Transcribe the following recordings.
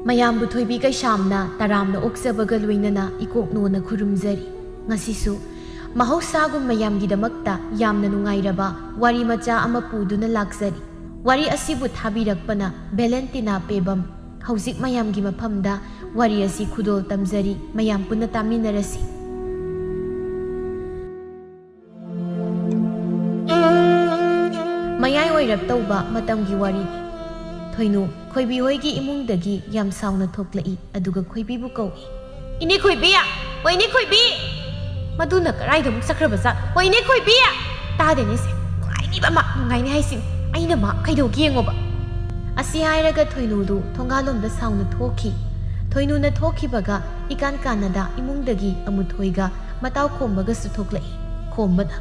ꯃꯌꯥꯝꯕꯨ ꯊꯣꯏꯕꯤ ꯀꯩꯁꯥꯝꯅ ꯇꯔꯥꯝꯅ ꯑꯣꯛꯆꯕꯒ ꯂꯣꯏꯅꯅ ꯏꯀꯣꯛꯅꯣꯅ ꯈꯨꯔꯨꯝꯖꯔꯤ꯫ ꯉꯁꯤꯁꯨ ꯃꯍꯧꯁꯥꯒꯨꯝ ꯃꯌꯥꯝꯒꯤꯗꯃꯛꯇ ꯌꯥꯝꯅ ꯅꯨꯡꯉꯥꯏꯔꯕ ꯋꯥꯔꯤ ꯃꯆꯥ ꯑꯃ ꯄꯨꯗꯨꯅ ꯂꯥꯛꯆꯔꯤ꯫ ꯋꯥꯔꯤ ꯑꯁꯤꯕꯨ ꯊꯥꯕꯤꯔꯛꯄꯅ ꯚꯦꯂꯦꯟꯇꯤꯅꯥ ꯄꯦꯕꯝ꯫ ꯍꯧꯖꯤꯛ ꯃꯌꯥꯝꯒꯤ ꯃꯐꯝꯗ ꯋꯥꯔꯤ ꯑꯁꯤ ꯈꯨꯗꯣꯜ ꯇꯝꯖꯔꯤ, ꯃꯌꯥꯝ ꯄꯨꯟꯅ ꯇꯥꯃꯤꯟꯅꯔꯁꯤ꯫ ꯃꯌꯥꯏ ꯑꯣꯏꯔꯞ ꯇꯧꯕ ꯃꯇꯝꯒꯤ ꯋꯥꯔꯤꯅꯤ꯫ ꯊꯣꯏꯅꯨ ꯈꯣꯏꯕꯤ ꯍꯣꯏꯒꯤ ꯏꯃꯨꯡꯗꯒꯤ ꯌꯥꯝ ꯁꯥꯎꯅ ꯊꯣꯛꯂꯛꯏ, ꯑꯗꯨꯒ ꯈꯣꯏꯕꯤꯕꯨ ꯀꯧꯏ꯫ "ꯏꯅꯦ ꯈꯣꯏꯕꯤ! ꯍꯣꯏ ꯏꯅꯦ ꯈꯣꯏꯕꯤ!" ꯃꯗꯨꯅ ꯀꯔꯥꯏꯗ ꯑꯃꯨꯛ ꯆꯠꯈ꯭ꯔꯕꯖꯥꯠ? "ꯍꯣꯏ ꯏꯅꯦ ꯈꯣꯏꯕꯤ!" ꯇꯥꯗꯦꯅꯦꯁꯦ, ꯅꯨꯡꯉꯥꯏꯅꯤꯕ ꯃꯥ, ꯅꯨꯡꯉꯥꯏꯅꯤ ꯍꯥꯏꯁꯤꯅꯤ꯫ ꯑꯩꯅ ꯃꯥ ꯀꯩꯗꯧꯒꯦ ꯌꯦꯡꯉꯣꯕ꯫ ꯑꯁꯤ ꯍꯥꯏꯔꯒ ꯊꯣꯏꯅꯨꯗꯨ ꯊꯣꯡꯒꯥꯜꯂꯣꯝꯗ ꯁꯥꯎꯅ ꯊꯣꯛꯈꯤ꯫ ꯊꯣꯏꯅꯨꯅ ꯊꯣꯛꯈꯤꯕꯒ ꯏꯀꯥꯟ ꯀꯥꯟꯅꯗ ꯏꯃꯨꯡꯗꯒꯤ ꯑꯃꯨꯊꯣꯏꯒ ꯃꯇꯥꯎ ꯈꯣꯝꯕꯒꯁꯨ ꯊꯣꯛꯂꯛꯏ꯫ ꯈꯣꯝꯕꯅ,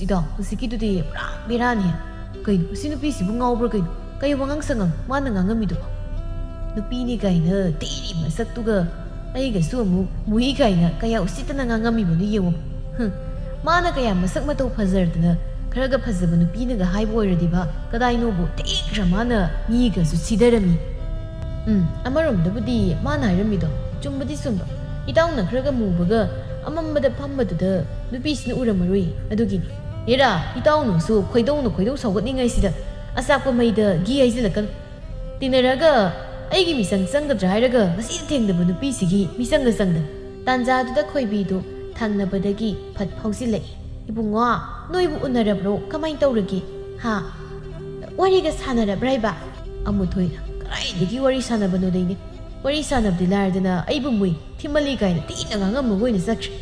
"ꯏꯗꯥꯎ, ꯍꯧꯖꯤꯛꯀꯤꯗꯨꯗꯤ ꯄꯨꯔꯥ ꯕꯦꯔꯥꯅꯤ꯫ ꯀꯩꯅꯣ ꯃꯁꯤ ꯅꯨꯄꯤꯁꯤꯕꯨ ꯉꯥꯎꯕ꯭ꯔꯥ ꯀꯩꯅꯣ? ꯀꯩ ꯋꯥꯉꯥꯡ ꯁꯉꯥꯡ ꯃꯥꯅ ꯉꯥꯡꯉꯝꯃꯤꯗꯨꯕꯣ? ꯅꯨꯄꯤꯅꯤ ꯀꯥꯏꯅ ꯇꯦꯔꯤ ꯃꯁꯛꯇꯨꯒ ꯑꯩꯒꯁꯨ ꯑꯃꯨꯛ ꯃꯨꯏ ꯀꯥꯏꯅ ꯀꯌꯥ ꯎꯁꯤꯠꯇꯅ ꯉꯥꯡꯉꯝꯃꯤꯕꯅꯣ ꯌꯦꯡꯉꯣ꯫ ꯃꯥꯅ ꯀꯌꯥ ꯃꯁꯛ ꯃꯇꯧ ꯐꯖꯔꯗꯅ ꯈꯔꯒ ꯐꯖꯕ ꯅꯨꯄꯤꯅꯒ ꯍꯥꯏꯕ ꯑꯣꯏꯔꯗꯤꯕ ꯀꯗꯥꯏꯅꯣꯕꯨ ꯇꯦꯛꯈ꯭ꯔ ꯃꯥꯅ ꯃꯤꯒꯁꯨ ꯁꯤꯗꯔꯝꯃꯤ꯫ ꯑꯃꯔꯣꯝꯗꯕꯨꯗꯤ ꯃꯥꯅ ꯍꯥꯏꯔꯝꯃꯤꯗꯣ ꯆꯨꯝꯕꯗꯤ ꯆꯨꯝꯕ꯫ ꯏꯇꯥꯎꯅ ꯈꯔꯒ ꯃꯨꯕꯒ ꯑꯃꯝꯕꯗ ꯐꯝꯕꯗꯨꯗ ꯅꯨꯄꯤꯁꯤꯅ ꯎꯔꯝꯃꯔꯣꯏ, ꯑꯗꯨꯒꯤꯅꯤ꯫ ꯍꯦꯔꯥ, ꯏꯇꯥꯎꯅꯁꯨ ꯈꯣꯏꯗꯧ ꯁꯥꯎꯒꯠꯅꯤꯡꯉꯥꯏꯁꯤꯗ ꯑꯆꯥꯛꯄ ꯃꯩꯗ ꯘꯤ ꯍꯩꯖꯤꯜꯂꯛꯀꯅꯨ꯫ ꯇꯤꯟꯅꯔꯒ ꯑꯩꯒꯤ ꯃꯤꯆꯪ ꯆꯪꯒꯗ꯭ꯔꯥ ꯍꯥꯏꯔꯒ ꯉꯁꯤꯗ ꯊꯦꯡꯅꯕ ꯅꯨꯄꯤꯁꯤꯒꯤ ꯃꯤꯆꯪꯒ ꯆꯪꯗꯅ꯫ ꯇꯥꯟꯖꯥꯗꯨꯗ ꯈꯣꯏꯕꯤꯗꯨ ꯊꯪꯅꯕꯗꯒꯤ ꯐꯠ ꯐꯥꯎꯖꯤꯜꯂꯛꯏ꯫ "ꯏꯕꯨꯡꯉꯣ, ꯅꯣꯏꯕꯨ ꯎꯅꯔꯕ꯭ꯔꯣ? ꯀꯃꯥꯏ ꯇꯧꯔꯒꯦ? ꯍꯥ? ꯋꯥꯔꯤꯒ ꯁꯥꯟꯅꯔꯕ꯭ꯔꯥ ꯍꯥꯏꯕ?" ꯑꯃꯨꯊꯣꯏꯅ, "ꯀꯗꯥꯏꯗꯒꯤ ꯋꯥꯔꯤ ꯁꯥꯟꯅꯕꯅꯣꯗꯩꯅꯦ? ꯋꯥꯔꯤ ꯁꯥꯟꯅꯕꯗꯤ ꯂꯥꯏꯔꯗꯅ ꯑꯩꯕꯨ ꯃꯨꯏ, ꯊꯤꯃꯜꯂꯤ ꯀꯥꯏꯅ ꯊꯤꯅ ꯉꯥꯡꯉꯝꯃꯒ ꯑꯣꯏꯅ ꯆꯠꯈ꯭ꯔꯦ꯫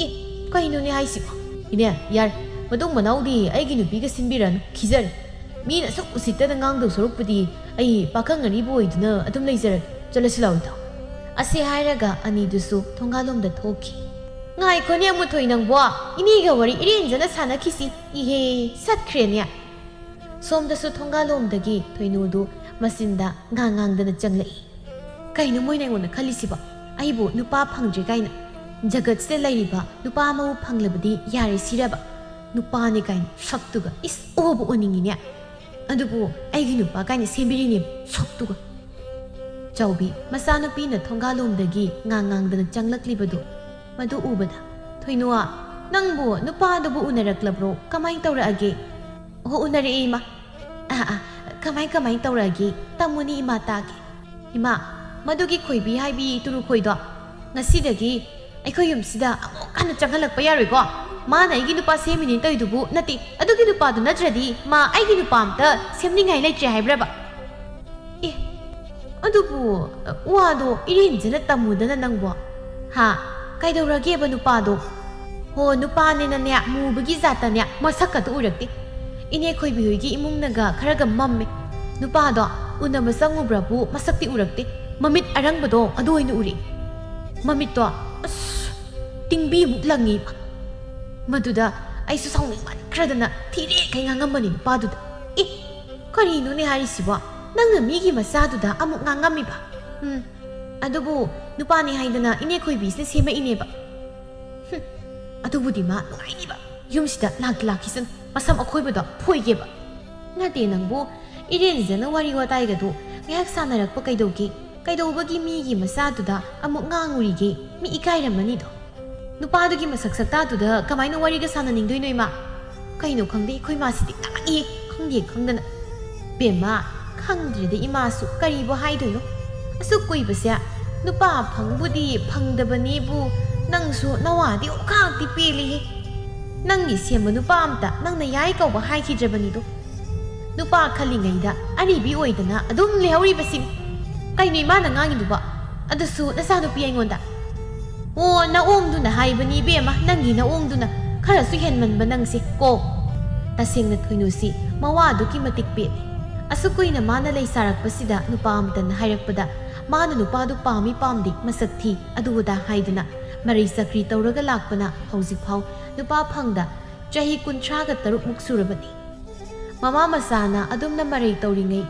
ꯑꯦ, ꯀꯩꯅꯣꯅꯦ ꯍꯥꯏꯁꯤꯕꯣ? ꯏꯅꯦ, ꯌꯥꯔꯦ, ꯃꯇꯨꯡ ꯃꯅꯥꯎꯗꯤ ꯑꯩꯒꯤ ꯅꯨꯄꯤꯒ ꯁꯤꯟꯕꯤꯔꯅꯨ, ꯈꯤꯖꯔꯦ꯫ ꯃꯤꯅ ꯑꯁꯨꯛ ꯎꯁꯤꯠꯇꯅ ꯉꯥꯡꯗꯧ ꯁꯔꯨꯛꯄꯨꯗꯤ ꯑꯩ ꯄꯥꯈꯪ ꯑꯔꯤꯕ ꯑꯣꯏꯗꯨꯅ ꯑꯗꯨꯝ ꯂꯩꯖꯔꯒꯦ꯫ ꯆꯠꯂꯁꯤ ꯂꯥꯎ ꯏꯇꯥꯎ." ꯑꯁꯤ ꯍꯥꯏꯔꯒ ꯑꯅꯤꯗꯨꯁꯨ ꯊꯣꯡꯒꯥꯜꯂꯣꯝꯗ ꯊꯣꯛꯈꯤ꯫ "ꯉꯥꯏꯈꯣꯅꯦ ꯑꯃꯨꯊꯣꯏ ꯅꯪꯕꯣ, ꯏꯅꯦꯒ ꯋꯥꯔꯤ ꯏꯔꯦꯟꯖꯅ ꯁꯥꯟꯅꯈꯤꯁꯤ." "ꯏꯍꯦ, ꯆꯠꯈ꯭ꯔꯦꯅꯦ." ꯁꯣꯝꯗꯁꯨ ꯊꯣꯡꯒꯥꯜꯂꯣꯝꯗꯒꯤ ꯊꯣꯏꯅꯨꯗꯨ ꯃꯆꯤꯟꯗ ꯉꯥꯡꯗꯅ ꯆꯪꯂꯛꯏ꯫ ꯀꯩꯅꯣ ꯃꯣꯏꯅ ꯑꯩꯉꯣꯟꯗ ꯈꯜꯂꯤꯁꯤꯕꯣ? ꯑꯩꯕꯨ ꯅꯨꯄꯥ ꯐꯪꯗ꯭ꯔꯦ ꯀꯥꯏꯅ? ꯖꯒꯠꯁꯤꯗ ꯂꯩꯔꯤꯕ ꯅꯨꯄꯥ ꯑꯃꯕꯨ ꯐꯪꯂꯕꯗꯤ ꯌꯥꯔꯦ ꯁꯤꯔꯕ? ꯅꯨꯄꯥꯅꯤ ꯀꯥꯏꯅ ꯁꯛꯇꯨꯒ, ꯏꯁ ꯑꯣꯕ ꯑꯣꯅꯤꯡꯉꯤꯅꯦ꯫ ꯑꯗꯨꯕꯨ ꯑꯩꯒꯤ ꯅꯨꯄꯥ ꯀꯥꯏꯅ ꯁꯦꯝꯕꯤꯔꯤꯅꯦꯕ, ꯁꯛꯇꯨꯒ꯫ ꯆꯥꯎꯕꯤ ꯃꯆꯥꯅꯨꯄꯤꯅ ꯊꯣꯡꯒꯥꯜꯂꯣꯝꯗꯒꯤ ꯉꯥꯡꯗꯅ ꯆꯪꯂꯛꯂꯤꯕꯗꯨ ꯃꯗꯨ ꯎꯕꯗ, "ꯊꯣꯏꯅꯨ, ꯅꯪꯕꯨ ꯅꯨꯄꯥꯗꯨꯕꯨ ꯎꯅꯔꯛꯂꯕ꯭ꯔꯣ? ꯀꯃꯥꯏ ꯇꯧꯔꯛꯑꯒꯦ?" "ꯑꯣ, ꯎꯅꯔꯛꯑꯦ ꯏꯃꯥ." "ꯀꯃꯥꯏ ꯇꯧꯔꯛꯑꯒꯦ? ꯇꯝꯃꯨꯅꯤ ꯏꯃꯥ ꯇꯥꯒꯦ." "ꯏꯃꯥ, ꯃꯗꯨꯒꯤ ꯈꯣꯏꯕꯤ ꯍꯥꯏꯕꯤ ꯇꯨꯔꯨꯈꯣꯏꯗꯣ ꯉꯁꯤꯗꯒꯤ ꯑꯩꯈꯣꯏ ꯌꯨꯝꯁꯤꯗ ꯑꯃꯨꯛ ꯍꯟꯅ ꯆꯪꯍꯜꯂꯛꯄ ꯌꯥꯔꯣꯏꯀꯣ? ꯃꯥꯅ ꯑꯩꯒꯤ ꯅꯨꯄꯥ ꯁꯦꯝꯃꯤꯅꯦ ꯇꯧꯏꯗꯨꯕꯨ ꯅꯠꯇꯦ, ꯑꯗꯨꯒꯤ ꯅꯨꯄꯥꯗꯨ ꯅꯠꯇ꯭ꯔꯗꯤ ꯃꯥ ꯑꯩꯒꯤ ꯅꯨꯄꯥ ꯑꯝꯇ ꯁꯦꯝꯅꯤꯡꯉꯥꯏ ꯂꯩꯇ꯭ꯔꯦ ꯍꯥꯏꯕ꯭ꯔꯕ?" "ꯑꯦ, ꯑꯗꯨꯕꯨ ꯋꯥꯗꯣ ꯏꯔꯦꯟꯖꯅ ꯇꯝꯃꯨꯗꯅ ꯅꯪꯕꯣ꯫ ꯍꯥ, ꯀꯩꯗꯧꯔꯒꯦꯕ ꯅꯨꯄꯥꯗꯣ?" "ꯍꯣ, ꯅꯨꯄꯥꯅꯦꯅꯅꯦ ꯃꯨꯕꯒꯤ ꯖꯥꯠꯇꯅꯦ ꯃꯁꯛꯀꯗꯣ ꯎꯔꯛꯇꯦ꯫ ꯏꯅꯦ ꯈꯣꯏꯕꯤ ꯍꯣꯏꯒꯤ ꯏꯃꯨꯡꯅꯒ ꯈꯔꯒ ꯃꯝꯃꯦ꯫ ꯅꯨꯄꯥꯗꯣ ꯎꯅꯕ ꯆꯪꯉꯨꯕ꯭ꯔꯕꯨ ꯃꯁꯛꯇꯤ ꯎꯔꯛꯇꯦ, ꯃꯃꯤꯠ ꯑꯔꯪꯕꯗꯣ ꯑꯗꯨ ꯑꯣꯏꯅ ꯎꯔꯛꯏ꯫ ꯃꯃꯤꯠꯇꯣ ꯑꯁ ꯇꯤꯡꯕꯤꯃꯨꯛ ꯂꯪꯉꯤ." ꯃꯗꯨꯗ ꯑꯩꯁꯨ ꯁꯥꯎꯅꯤꯡꯃꯟꯈ꯭ꯔꯗꯅ ꯊꯤꯔꯦꯈꯩ ꯉꯥꯡꯉꯝꯕꯅꯤ ꯅꯨꯄꯥꯗꯨꯗ꯫ "ꯑꯦ, ꯀꯔꯤꯅꯣꯅꯦ ꯍꯥꯏꯔꯤꯁꯤꯕꯣ? ꯅꯪꯅ ꯃꯤꯒꯤ ꯃꯆꯥꯗꯨꯗ ꯑꯃꯨꯛ ꯉꯥꯡꯉꯝꯃꯤꯕ? ꯑꯗꯨꯕꯨ ꯅꯨꯄꯥꯅꯤ ꯍꯥꯏꯗꯅ ꯏꯅꯦ ꯈꯣꯏꯕꯤꯁꯤꯅ ꯁꯦꯝꯃꯛꯏꯅꯦꯕ." "ꯑꯗꯨꯕꯨꯗꯤ ꯃꯥ ꯅꯨꯡꯉꯥꯏꯅꯤꯕ, ꯌꯨꯝꯁꯤꯗ ꯂꯥꯛꯈꯤꯁꯅꯨ, ꯃꯁꯝ ꯑꯈꯣꯏꯕꯗꯣ ꯐꯣꯏꯒꯦꯕ." "ꯅꯠꯇꯦ ꯅꯪꯕꯨ, ꯏꯔꯦꯟꯖꯅ ꯋꯥꯔꯤ ꯋꯥꯇꯥꯏꯒꯗꯣ ꯉꯥꯏꯍꯥꯛ ꯁꯥꯟꯅꯔꯛꯄ ꯀꯩꯗꯧꯒꯦ? ꯀꯩꯗꯧꯕꯒꯤ ꯃꯤꯒꯤ ꯃꯆꯥꯗꯨꯗ ꯑꯃꯨꯛ ꯉꯥꯡꯉꯨꯔꯤꯒꯦ? ꯃꯤ ꯏꯀꯥꯏꯔꯝꯃꯅꯤꯗꯣ꯫ ꯅꯨꯄꯥꯗꯨꯒꯤ ꯃꯁꯛ ꯁꯛꯇꯥꯗꯨꯗ ꯀꯃꯥꯏꯅ ꯋꯥꯔꯤꯒ ꯁꯥꯟꯅꯅꯤꯡꯗꯣꯏꯅꯣ ꯏꯃꯥ? ꯀꯩꯅꯣ ꯈꯪꯗꯦ, ꯑꯩꯈꯣꯏ ꯃꯥꯁꯤꯗꯤ ꯉꯥꯡꯉꯤꯍꯦ, ꯈꯪꯗꯦ ꯈꯪꯗꯅ." "ꯕꯦꯝꯃ, ꯈꯪꯗ꯭ꯔꯦꯗ ꯏꯃꯥꯁꯨ ꯀꯔꯤꯕꯨ ꯍꯥꯏꯗꯣꯏꯅꯣ? ꯑꯁꯨꯛ ꯀꯨꯏꯕꯁꯦ ꯅꯨꯄꯥ ꯐꯪꯕꯨꯗꯤ ꯐꯪꯗꯕꯅꯦꯕꯨ ꯅꯪꯁꯨ ꯅꯋꯥꯗꯤ ꯑꯣꯛꯈꯥꯛꯇꯤ ꯄꯦꯜꯂꯤꯍꯦ꯫ ꯅꯪꯒꯤ ꯁꯦꯝꯕ ꯅꯨꯄꯥ ꯑꯝꯇ ꯅꯪꯅ ꯌꯥꯏ ꯀꯧꯕ ꯍꯥꯏꯈꯤꯗ꯭ꯔꯕꯅꯤꯗꯣ꯫ ꯅꯨꯄꯥ ꯈꯜꯂꯤꯉꯩꯗ ꯑꯔꯤꯕꯤ ꯑꯣꯏꯗꯅ ꯑꯗꯨꯝ ꯂꯩꯍꯧꯔꯤꯕꯁꯤꯅꯤ." "ꯀꯩꯅꯣ ꯏꯃꯥꯅ ꯉꯥꯡꯉꯤꯗꯨꯕꯣ? ꯑꯗꯨꯁꯨ ꯅꯆꯥꯅꯨꯄꯤ ꯑꯩꯉꯣꯟꯗ?" "ꯑꯣ, ꯅꯑꯣꯡꯗꯨꯅ ꯍꯥꯏꯕꯅꯤ ꯏꯕꯦꯝꯃ, ꯅꯪꯒꯤ ꯅꯑꯣꯡꯗꯨꯅ ꯈꯔꯁꯨ ꯍꯦꯟꯃꯟꯕ ꯅꯪꯁꯦ ꯀꯣ." ꯇꯁꯦꯡꯅ ꯊꯣꯏꯅꯨꯁꯤ ꯃꯋꯥ ꯑꯗꯨꯛꯀꯤ ꯃꯇꯤꯛ ꯄꯦꯠꯂꯤ꯫ ꯑꯁꯨꯛ ꯀꯨꯏꯅ ꯃꯥꯅ ꯂꯩ ꯁꯥꯔꯛꯄꯁꯤꯗ ꯅꯨꯄꯥ ꯑꯃꯇꯅ ꯍꯥꯏꯔꯛꯄꯗ ꯃꯥꯅ ꯅꯨꯄꯥꯗꯨ ꯄꯥꯝꯃꯤ ꯄꯥꯝꯗꯦ,ꯃꯁꯛ ꯊꯤ, ꯑꯗꯨ ꯑꯗꯥ ꯍꯥꯏꯗꯨꯅ ꯃꯔꯩ ꯆꯀ꯭ꯔꯤ ꯇꯧꯔꯒ ꯂꯥꯛꯄꯅ ꯍꯧꯖꯤꯛꯐꯥꯎ ꯅꯨꯄꯥ ꯐꯪꯗ ꯆꯍꯤ 36ꯃꯨꯛ ꯁꯨꯔꯕꯅꯤ꯫ ꯃꯃꯥ ꯃꯆꯥꯅ ꯑꯗꯨꯝꯅ ꯃꯔꯩ ꯇꯧꯔꯤꯉꯩ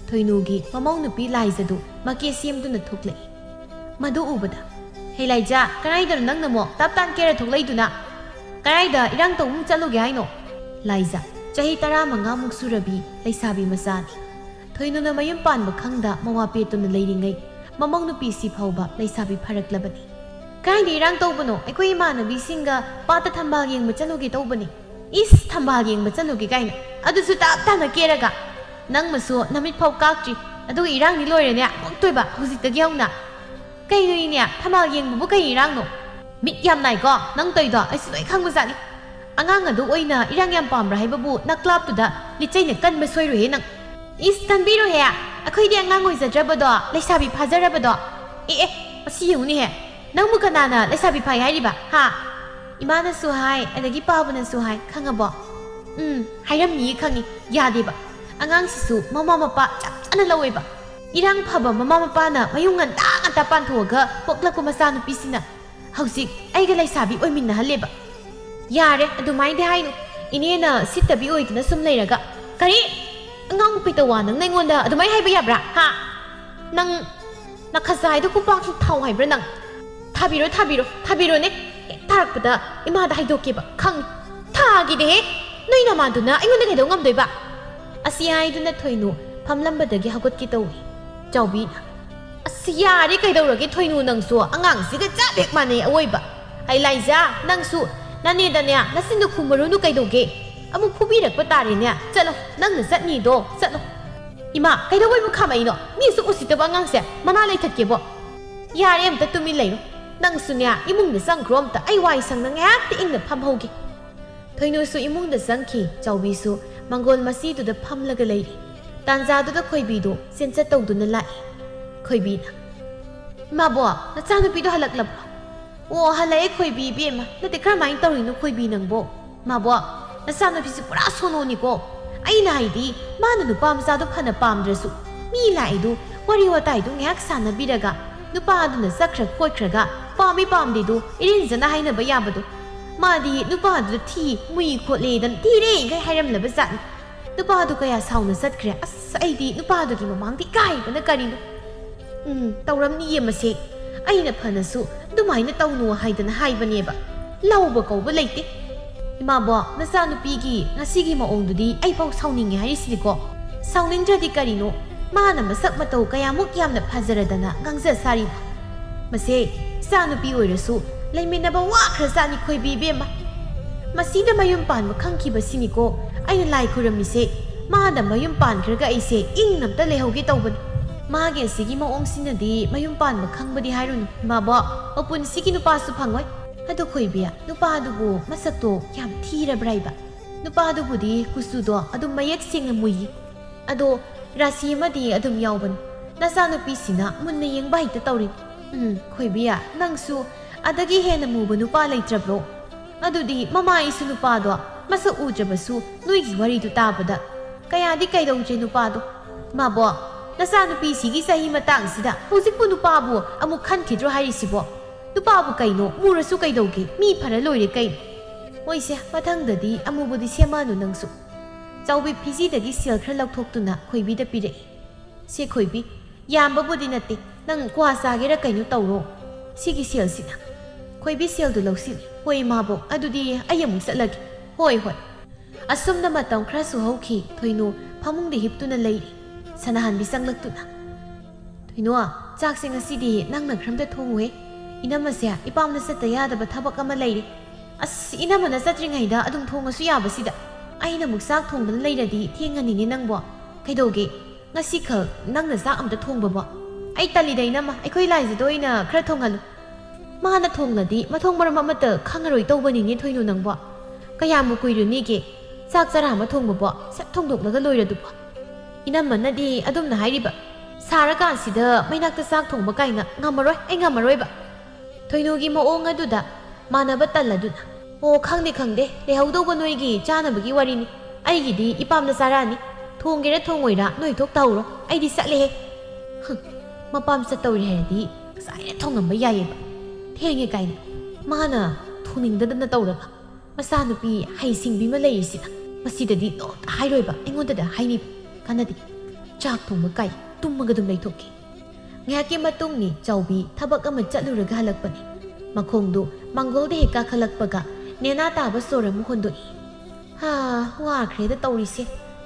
ꯊꯣꯏꯅꯨꯒꯤ ꯃꯃꯧ ꯅꯨꯄꯤ ꯂꯥꯏꯖꯗꯨ ꯃꯀꯦ ꯁꯦꯝꯗꯨꯅ ꯊꯣꯛꯂꯛꯏ꯫ ꯃꯗꯨ ꯎꯕꯗ, Hey Laija, karaida nang namo, taptan kera thokleiduna. Karaida irang tawum chaloge haino. Laija, chahi tara mangamuk surabi, laisabi masani. Thoinu na mayum panba khangda mawape tuna leiringai, mamang nupi si phauba laisabi pharaklabani. Karaida irang tawbano, aikoi imanabi singa pata thambal yengba chaloge tawbani. Is thambal yengba chaloge kaina. Adusu taptana keraga. Nang maso namit phau kakchi, adu irang ni loirene, moktoiba huzitagi hauna. Kay niya, thambal yengba kay irang no. Mit yam nai ko, nang toido ay siloi khangmasani. Angang adu oina irang yam pambra haibabu na club tuda lichai na kan masoi rohe nang. Is tanbiro he, akoy di angang oizadrabado, laisabi phajarabado. Asi yuni he. Nang mu kanana laisabi phai hairiba, ha. Imana suhai, adagi pabuna suhai, khangabo. Hayam ni khangi, yadeba. Angang sisu mama mapa chap chana laweba. Irang phaba mama mapa na mayungan tang tapan thuaga poklak masa nupi sina. Hausik aiga laisabi oiminna haleba. Yare adumai de hainu. Ine na sitabi oidna sum leiraga. Kari angang pitawa nang naingonda adumai haiba yabra, ha. Nang nakasai do kupang thau haibra nang. Thabiro ne. Tarakpada imada haidokeba khang thagi de he. Noi namaduna aingonda kaido ngamdoiba. Asi haiduna thoinu phamlambadagi hagotki tawi. Chawbi asi yare kaidorage thoinu nangsu angang siga chabek mane awoiba. Ai Laija nangsu nane danya nasindu khumarunu kaidoge. Amu phubirakpa tare ne. Chalo nangna satni do satlo. Ima kaidowai mu khamai no. Mi su usitaba angang se mana laithatkebo. Yare amta tumi leiro. Nangsu nya imungda sangkrom ta ai wai sang nang hak ti ingna phamhogi. Thoinu su imungda sangki chawbi su Mangol masi tu da phamlaga leiri. Tanza tu da khoibi do sensa tawduna lai. Khoibi na. Mabo, na chanupi do halaklab. O halai khoibi bema, na te kramai tawrino khoibi nangbo. Mabo, na chanupi si pura sono ni ko. Ai na idi, mana nupa masa do phana pamdrasu. Mi lai do, wari watai do ngak sana biraga. Nupa do na sakra khoikraga, pami pamdi do, irin zana haina bayaba do. Madi nupa du thi mui khole dan thi re ngai hairam laba zat nupa du kaya sauna satkre as aidi nupa du ki mamang ti kai bana kari no tawram ni yemase aina phanasu dumai na tawnu haidana haibane ba lawba ko ba leite ima bo nasa nupi gi ngasi gi maong du di ai pau sauning ngai si ko sauning jadi kari no mana masak matau kaya muk yamna phajaradana gangja sari mase sa nupi oirasu Laiminaba wakra sani khoibi bema. Masida mayum pan makhangki basini ko aina lai khurammise maada mayum pan khraga aise ingnamta lehogi tawban. Mage sigi maong sinadi mayum pan makhangbadi hairun maba opun sigi nupa su phangoi. Adu khoibia nupa dubu masakto yam thira braiba. Nupa dubu di kusudo adu mayak sing mui. Ado rasi madi adum yawban. Nasa nupi sina munna yengba hita tawri. Khoibia nangsu Adagi hena muba nupa leitrabro. Adudi mama isu nupa do masa ujabasu nuigi wari tu tabada. Kaya di kaidong je nupa do. Mabo, nasa nupi sigi sahi matang sida. Huzikpu nupa bu amu khan kidro hari sibo. Nupa bu kaino murasu kaidoge mi para loire kain. Moise matang dadi amu budi siamanu nangsu. Chawbi pisi dagi sil khra laukthok tuna khoibi da pire. Se khoibi yamba budi nate nang kwa sagira kaino tawro. Sigi sil sina. Khoibi sel du lausi hoi mabo adudi ayamuk satlagi hoi asumna matam khra su hauki thoinu phamung de hiptuna leiri sanahan bisanglak-tuna thoinu chak sing asidi nangna khramda thongwe inamasya ipamna satta yadaba thabak ama leiri as inamana satringai da adum thongasu yabasida aina muksak thongban leiradi thengani ni nangbo kaidoge ngasi khak nangna sak amta thongba bo ai talidai nama aikoi laiji doina khra thongalu Mana thongladi mathong maram amata khangaroi tawbani ni thoinu nangbo kayamu kuiruni ge sak chara ma thongbo bo sat thongdoklaga loiradu bo inamana di adumna hairiba sarakan sida mainakta sak thongba kaina ngamaroi ai ngamaroi ba thoinu gi maong aduda manaba talladuna o khangde lehaudoba noigi chana bagi warini ai gi di ipamna sarani thonggira thongoira noi thok tawro ai di satle he mapam sa tawri herdi sai thongamba yayeba Thenge kaina mana thuningdadana tawraga masa nupi haisingbi ma leisina masidadi not hairoiba aingonda da haini kanadi chak thongba kai tummaga dum leithoki ꯉꯥꯏꯍꯥꯛꯀꯤ ꯃꯇꯨꯡꯅꯤ ꯆꯥꯎꯕꯤ ꯊꯕꯛ ꯑꯃ ꯆꯠꯂꯨꯔꯒ ꯍꯜꯂꯛꯄꯅꯤ ꯃꯈꯣꯡꯗꯨ ꯃꯥꯡꯒꯣꯜꯗ ꯍꯦꯛ ꯀꯥꯈꯠꯂꯛꯄꯒ ꯅꯦꯅꯥ ꯇꯥꯕ ꯁꯣꯔ ꯑꯃ ꯍꯣꯟꯗꯣꯛꯏ ꯋꯥꯈ꯭ꯔꯦꯗ ꯇꯧꯔꯤꯁꯦ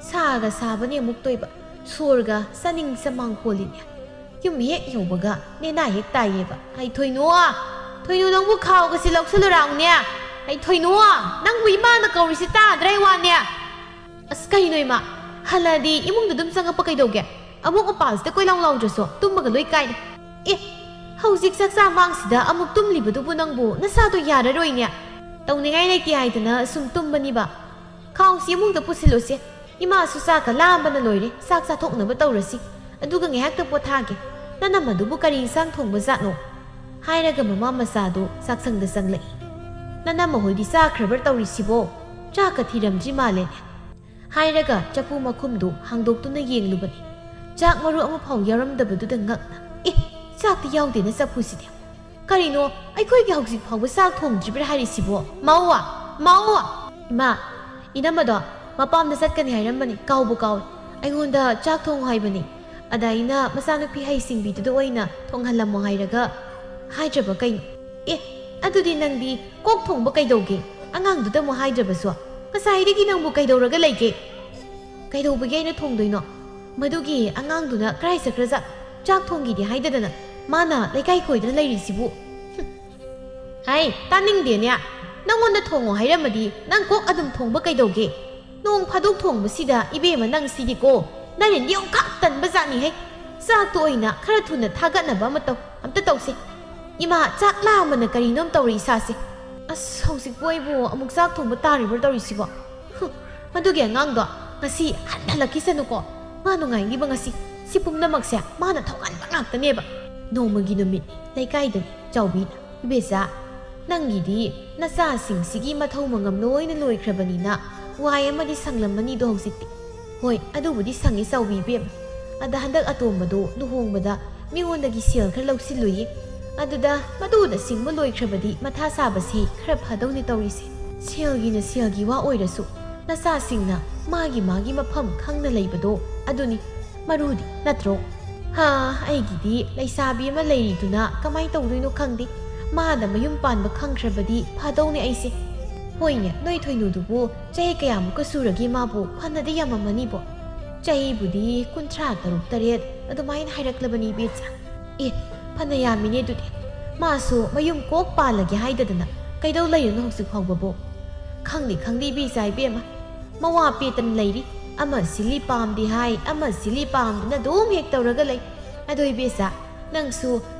ꯁꯥꯒ ꯁꯥꯕꯅꯦ ꯑꯃꯨꯛ ꯇꯣꯏꯕ ꯁꯣꯔꯒ ꯆꯥꯅꯤꯡ ꯆꯃꯥꯡ ꯍꯣꯜꯂꯤꯅꯦ ꯌꯨꯝ ꯍꯦꯛ ꯌꯧꯕꯒ ꯅꯦꯅꯥ ꯍꯦꯛ ꯇꯥꯏꯌꯦꯕ ꯑꯩ ꯊꯣꯏꯅꯣ ꯅꯪꯕꯨ ꯈꯥꯎꯒꯁꯤ ꯂꯧꯁꯜꯂꯨꯔꯥꯎꯅꯦ ꯑꯩ ꯊꯣꯏꯅꯣ ꯅꯪꯕꯨ ꯏꯃꯥꯅ ꯀꯧꯔꯤꯁꯤ ꯇꯥꯗ꯭ꯔꯦ ꯋꯥꯅꯦ ꯑꯁ ꯀꯩꯅꯣ ꯏꯃꯥ ꯍꯜꯂꯗꯤ ꯏꯃꯨꯡꯗ ꯑꯗꯨꯝ ꯆꯪꯉꯛꯄ ꯀꯩꯗꯧꯒꯦ ꯑꯃꯨꯛ ꯃꯄꯥꯟꯁꯤꯗ ꯀꯣꯏꯂꯥꯎ ꯂꯥꯎꯗ꯭ꯔꯁꯨ ꯇꯨꯝꯕꯒ ꯂꯣꯏ ꯀꯥꯏꯔꯦ ꯍꯧꯖꯤꯛ ꯆꯥꯛꯆꯥ ꯃꯥꯡꯁꯤꯗ ꯑꯃꯨꯛ ꯇꯨꯝꯂꯤꯕꯗꯨꯕꯨ ꯅꯪꯕꯨ ꯅꯁꯥꯗꯣ ꯌꯥꯔꯔꯣꯏꯅꯦ ꯇꯧꯅꯤꯡꯉꯥꯏ ꯂꯩꯇꯦ ꯍꯥꯏꯗꯅ ꯁꯨꯝ ꯇꯨꯝꯕꯅꯤꯕ ꯈꯥꯎꯁꯤ ꯏꯃꯨꯡꯗ ꯄꯨꯁꯤꯜꯂꯨꯁꯦ ꯏꯃꯥꯁꯨ ꯆꯥꯛꯀ ꯂꯥꯝꯕꯅ ꯂꯣꯏꯔꯦ ꯆꯥꯛ ꯆꯥꯊꯣꯛꯅꯕ ꯇꯧꯔꯁꯤ ꯑꯗꯨꯒ ꯉꯥꯏꯍꯥꯛꯇ ꯄꯣꯊꯥꯒꯦ ꯅꯅꯝꯃꯗꯨꯕꯨ ꯀꯔꯤ ꯏꯟꯁꯥꯡ ꯊꯣꯡꯕ ꯖꯥꯠꯅꯣ ꯍꯥꯏꯔꯒ ꯃꯃꯥ ꯃꯆꯥꯗꯣ ꯆꯥꯛꯁꯪꯗ ꯆꯪꯂꯛꯏ ꯅꯅꯝꯃ ꯍꯣꯏꯗꯤ ꯆꯥꯈ꯭ꯔꯕ ꯇꯧꯔꯤꯁꯤꯕꯣ ꯆꯥꯛꯀ ꯊꯤꯔꯝꯗ꯭ꯔꯤ ꯃꯥꯜꯂꯦꯅꯦ ꯍꯥꯏꯔꯒ ꯆꯐꯨ ꯃꯈꯨꯝꯗꯨ ꯍꯥꯡꯗꯣꯛꯇꯨꯅ ꯌꯦꯡꯂꯨꯕꯅꯤ ꯆꯥꯛ ꯃꯔꯨ ꯑꯃꯐꯥꯎ ꯌꯥꯎꯔꯝꯗꯕꯗꯨꯗ ꯉꯛꯅ ꯆꯥꯛꯇꯤ ꯌꯥꯎꯗꯦꯅ ꯆꯐꯨꯁꯤꯗꯤ ꯀꯔꯤꯅꯣ ꯑꯩꯈꯣꯏꯒꯤ ꯍꯧꯖꯤꯛ ꯐꯥꯎꯕ ꯆꯥꯛ ꯊꯣꯡꯗ꯭ꯔꯤꯕ꯭ꯔꯥ ꯍꯥꯏꯔꯤꯁꯤꯕꯣ ꯃꯧ ꯏꯃꯥ ꯏꯅꯝꯃꯗꯣ ꯃꯄꯥꯝꯗ ꯆꯠꯀꯅꯤ ꯍꯥꯏꯔꯝꯕꯅꯤ ꯀꯥꯎꯕꯨ ꯀꯥꯎꯏ ꯑꯩꯉꯣꯟꯗ ꯆꯥꯛ ꯊꯣꯡꯉꯨ ꯍꯥꯏꯕꯅꯤ ꯑꯗ ꯑꯩꯅ ꯃꯆꯥꯅꯨꯄꯤ ꯍꯩꯁꯤꯡꯕꯤꯗꯨꯗ ꯑꯣꯏꯅ ꯊꯣꯡꯍꯜꯂꯝꯃꯣ ꯍꯥꯏꯔꯒ ꯍꯥꯏꯗ꯭ꯔꯕ ꯀꯩꯅꯣ ꯑꯗꯨꯗꯤ ꯅꯪꯗꯤ ꯀꯣꯛ ꯊꯣꯡꯕ ꯀꯩꯗꯧꯒꯦ ꯑꯉꯥꯡꯗꯨꯗ ꯑꯃꯨꯛ ꯍꯥꯏꯗ꯭ꯔꯕꯁꯨ ꯉꯁꯥꯏꯗꯒꯤ ꯅꯪꯕꯨ ꯀꯩꯗꯧꯔꯒ ꯂꯩꯒꯦ ꯀꯩꯗꯧꯕꯒꯤ ꯑꯩꯅ ꯊꯣꯡꯗꯣꯏꯅꯣ ꯃꯗꯨꯒꯤ ꯑꯉꯥꯡꯗꯨꯅ ꯀꯔꯥꯏ ꯆꯠꯈ꯭ꯔꯖꯥꯠ ꯆꯥꯛ ꯊꯣꯡꯈꯤꯗꯦ ꯍꯥꯏꯗꯗꯅ ꯃꯥꯅ ꯂꯩꯀꯥꯏ ꯀꯣꯏꯗꯅ ꯂꯩꯔꯤꯁꯤꯕꯨ ꯇꯥꯅꯤꯡꯗꯦꯅꯦ ꯅꯪꯉꯣꯟꯗ ꯊꯣꯡꯉꯣ ꯍꯥꯏꯔꯝꯃꯗꯤ ꯅꯪ ꯀꯣꯛ ꯑꯗꯨꯝ ꯊꯣꯡꯕ ꯀꯩꯗꯧꯒꯦ ꯅꯣꯡ ꯐꯥꯗꯣꯛ ꯊꯣꯡꯕꯁꯤꯗ ꯏꯕꯦꯝꯃ ꯅꯪ ꯁꯤꯗꯤꯀꯣ ꯅꯪꯅ ꯌꯣꯡꯈꯥꯛ ꯇꯟꯕ ꯖꯥꯠꯅꯤꯍꯦ ꯆꯥꯛꯇꯣ ꯑꯣꯏꯅ ꯈꯔ ꯊꯨꯅ ꯊꯥꯒꯠꯅꯕ ꯑꯝꯇ ꯇꯧꯁꯦ ꯏꯃꯥ ꯆꯥꯛ ꯂꯥꯝꯕꯅ ꯀꯔꯤꯅꯣꯝ ꯇꯧꯔꯤ ꯏꯁꯥꯁꯦ ꯑꯁ ꯍꯧꯖꯤꯛꯄꯨ ꯑꯩꯕꯨ ꯑꯃꯨꯛ ꯆꯥꯛ ꯊꯣꯡꯕ ꯇꯥꯔꯤꯕ꯭ꯔꯥ ꯇꯧꯔꯤꯁꯤꯕꯣ ꯃꯗꯨꯒꯤ ꯑꯉꯥꯡꯗꯣ ꯉꯁꯤ ꯍꯜꯂꯛꯈꯤꯁꯅꯨꯀꯣ ꯃꯥ ꯅꯨꯡꯉꯥꯏꯅꯤꯕ ꯉꯁꯤ ꯁꯤ ꯄꯨꯝꯅꯃꯛꯁꯦ ꯃꯥꯅ ꯊꯣꯛꯍꯟꯕ ꯉꯥꯛꯇꯅꯦꯕ ꯅꯣꯡꯃꯒꯤ ꯅꯨꯃꯤꯠ ꯂꯩꯀꯥꯏꯗꯅꯤ ꯆꯥꯎꯕꯤꯅ ꯏꯕꯦꯆꯥ ꯅꯪꯒꯤꯗꯤ ꯅꯆꯥꯁꯤꯡꯁꯤꯒꯤ ꯃꯊꯧ ꯃꯉꯝ ꯂꯣꯏꯅ ꯂꯣꯏꯈ꯭ꯔꯕꯅꯤꯅ ꯋꯥꯏ ꯑꯃꯗꯤ ꯁꯪꯂꯝꯃꯅꯤꯗꯣ ꯍꯧꯖꯤꯛꯇꯤ ꯍꯣꯏ ꯑꯗꯨꯕꯨꯗꯤ ꯁꯪꯉꯤ ꯆꯥꯎꯕꯤ ꯏꯕꯦꯝꯃ ꯑꯗ ꯍꯟꯗꯛ ꯑꯇꯣꯝꯕꯗꯣ ꯂꯨꯍꯣꯡꯕꯗ ꯃꯤꯉꯣꯟꯗꯒꯤ ꯁꯦꯜ ꯈꯔ ꯂꯧꯁꯤꯜꯂꯨꯏꯌꯦ ꯑꯗꯨꯗ ꯃꯗꯨꯗ ꯁꯤꯡꯕ ꯂꯣꯏꯈ꯭ꯔꯕꯗꯤ ꯃꯊꯥ ꯁꯥꯕꯁꯤꯈꯔ ꯐꯗꯧꯅꯤ ꯇꯧꯔꯤꯁꯦ ꯁꯦꯜꯒꯤꯅ ꯁꯦꯜꯒꯤ ꯋꯥ ꯑꯣꯏꯔꯁꯨ ꯅꯆꯥꯁꯤꯡꯅ ꯃꯥꯒꯤ ꯃꯐꯝ ꯈꯪꯅ ꯂꯩꯕꯗꯣ ꯑꯗꯨꯅꯤ ꯃꯔꯨꯗꯤ ꯅꯠꯇ꯭ꯔꯣ ꯑꯩꯒꯤꯗꯤ ꯂꯩꯁꯥꯕꯤ ꯑꯃ ꯂꯩꯔꯤꯗꯨꯅ ꯀꯃꯥꯏꯅ ꯇꯧꯗꯣꯏꯅꯣ ꯈꯪꯗꯦ ꯃꯥꯅ ꯃꯌꯨꯝ ꯄꯥꯟꯕ ꯈꯪꯈ꯭ꯔꯕꯗꯤ ꯐꯗꯧꯅꯦ ꯑꯩꯁꯦ ꯍꯣꯏꯅꯦ ꯅꯣꯏ ꯊꯣꯏꯅꯨꯗꯨꯕꯨ ꯆꯍꯤ ꯀꯌꯥꯃꯨꯛꯀ ꯁꯨꯔꯒꯦ ꯃꯥꯕꯨ ꯐꯅꯗꯤ ꯌꯥꯝꯃꯝꯃꯅꯤꯕꯣ ꯆꯍꯤꯕꯨꯗꯤ 36-37 ꯑꯗꯨꯃꯥꯏꯅ ꯍꯥꯏꯔꯛꯂꯕꯅꯤ ꯏꯕꯦꯆꯥ ꯐꯅ ꯌꯥꯝꯃꯤꯅꯦ ꯑꯗꯨꯗꯤ ꯃꯥꯁꯨ ꯃꯌꯨꯝ ꯀꯣꯛ ꯄꯥꯜꯂꯒꯦ ꯍꯥꯏꯗꯗꯅ ꯀꯩꯗꯧ ꯂꯩꯔꯤꯅꯣ ꯍꯧꯖꯤꯛ ꯐꯥꯎꯕꯕꯣ ꯈꯪꯗꯦ ꯏꯕꯦꯆꯥ ꯏꯕꯦꯝꯃ ꯃꯋꯥ ꯄꯦꯇꯅ ꯂꯩꯔꯤ ꯑꯃ ꯁꯤꯜꯂꯤ ꯄꯥꯝꯗꯦ ꯍꯥꯏ ꯑꯃ ꯁꯤꯜꯂꯤ ꯄꯥꯝꯗꯨꯅ ꯑꯗꯨꯝ ꯍꯦꯛ ꯇꯧꯔꯒ ꯂꯩ ꯑꯗꯣ ꯏꯕꯦꯆꯥ ꯅꯪꯁꯨ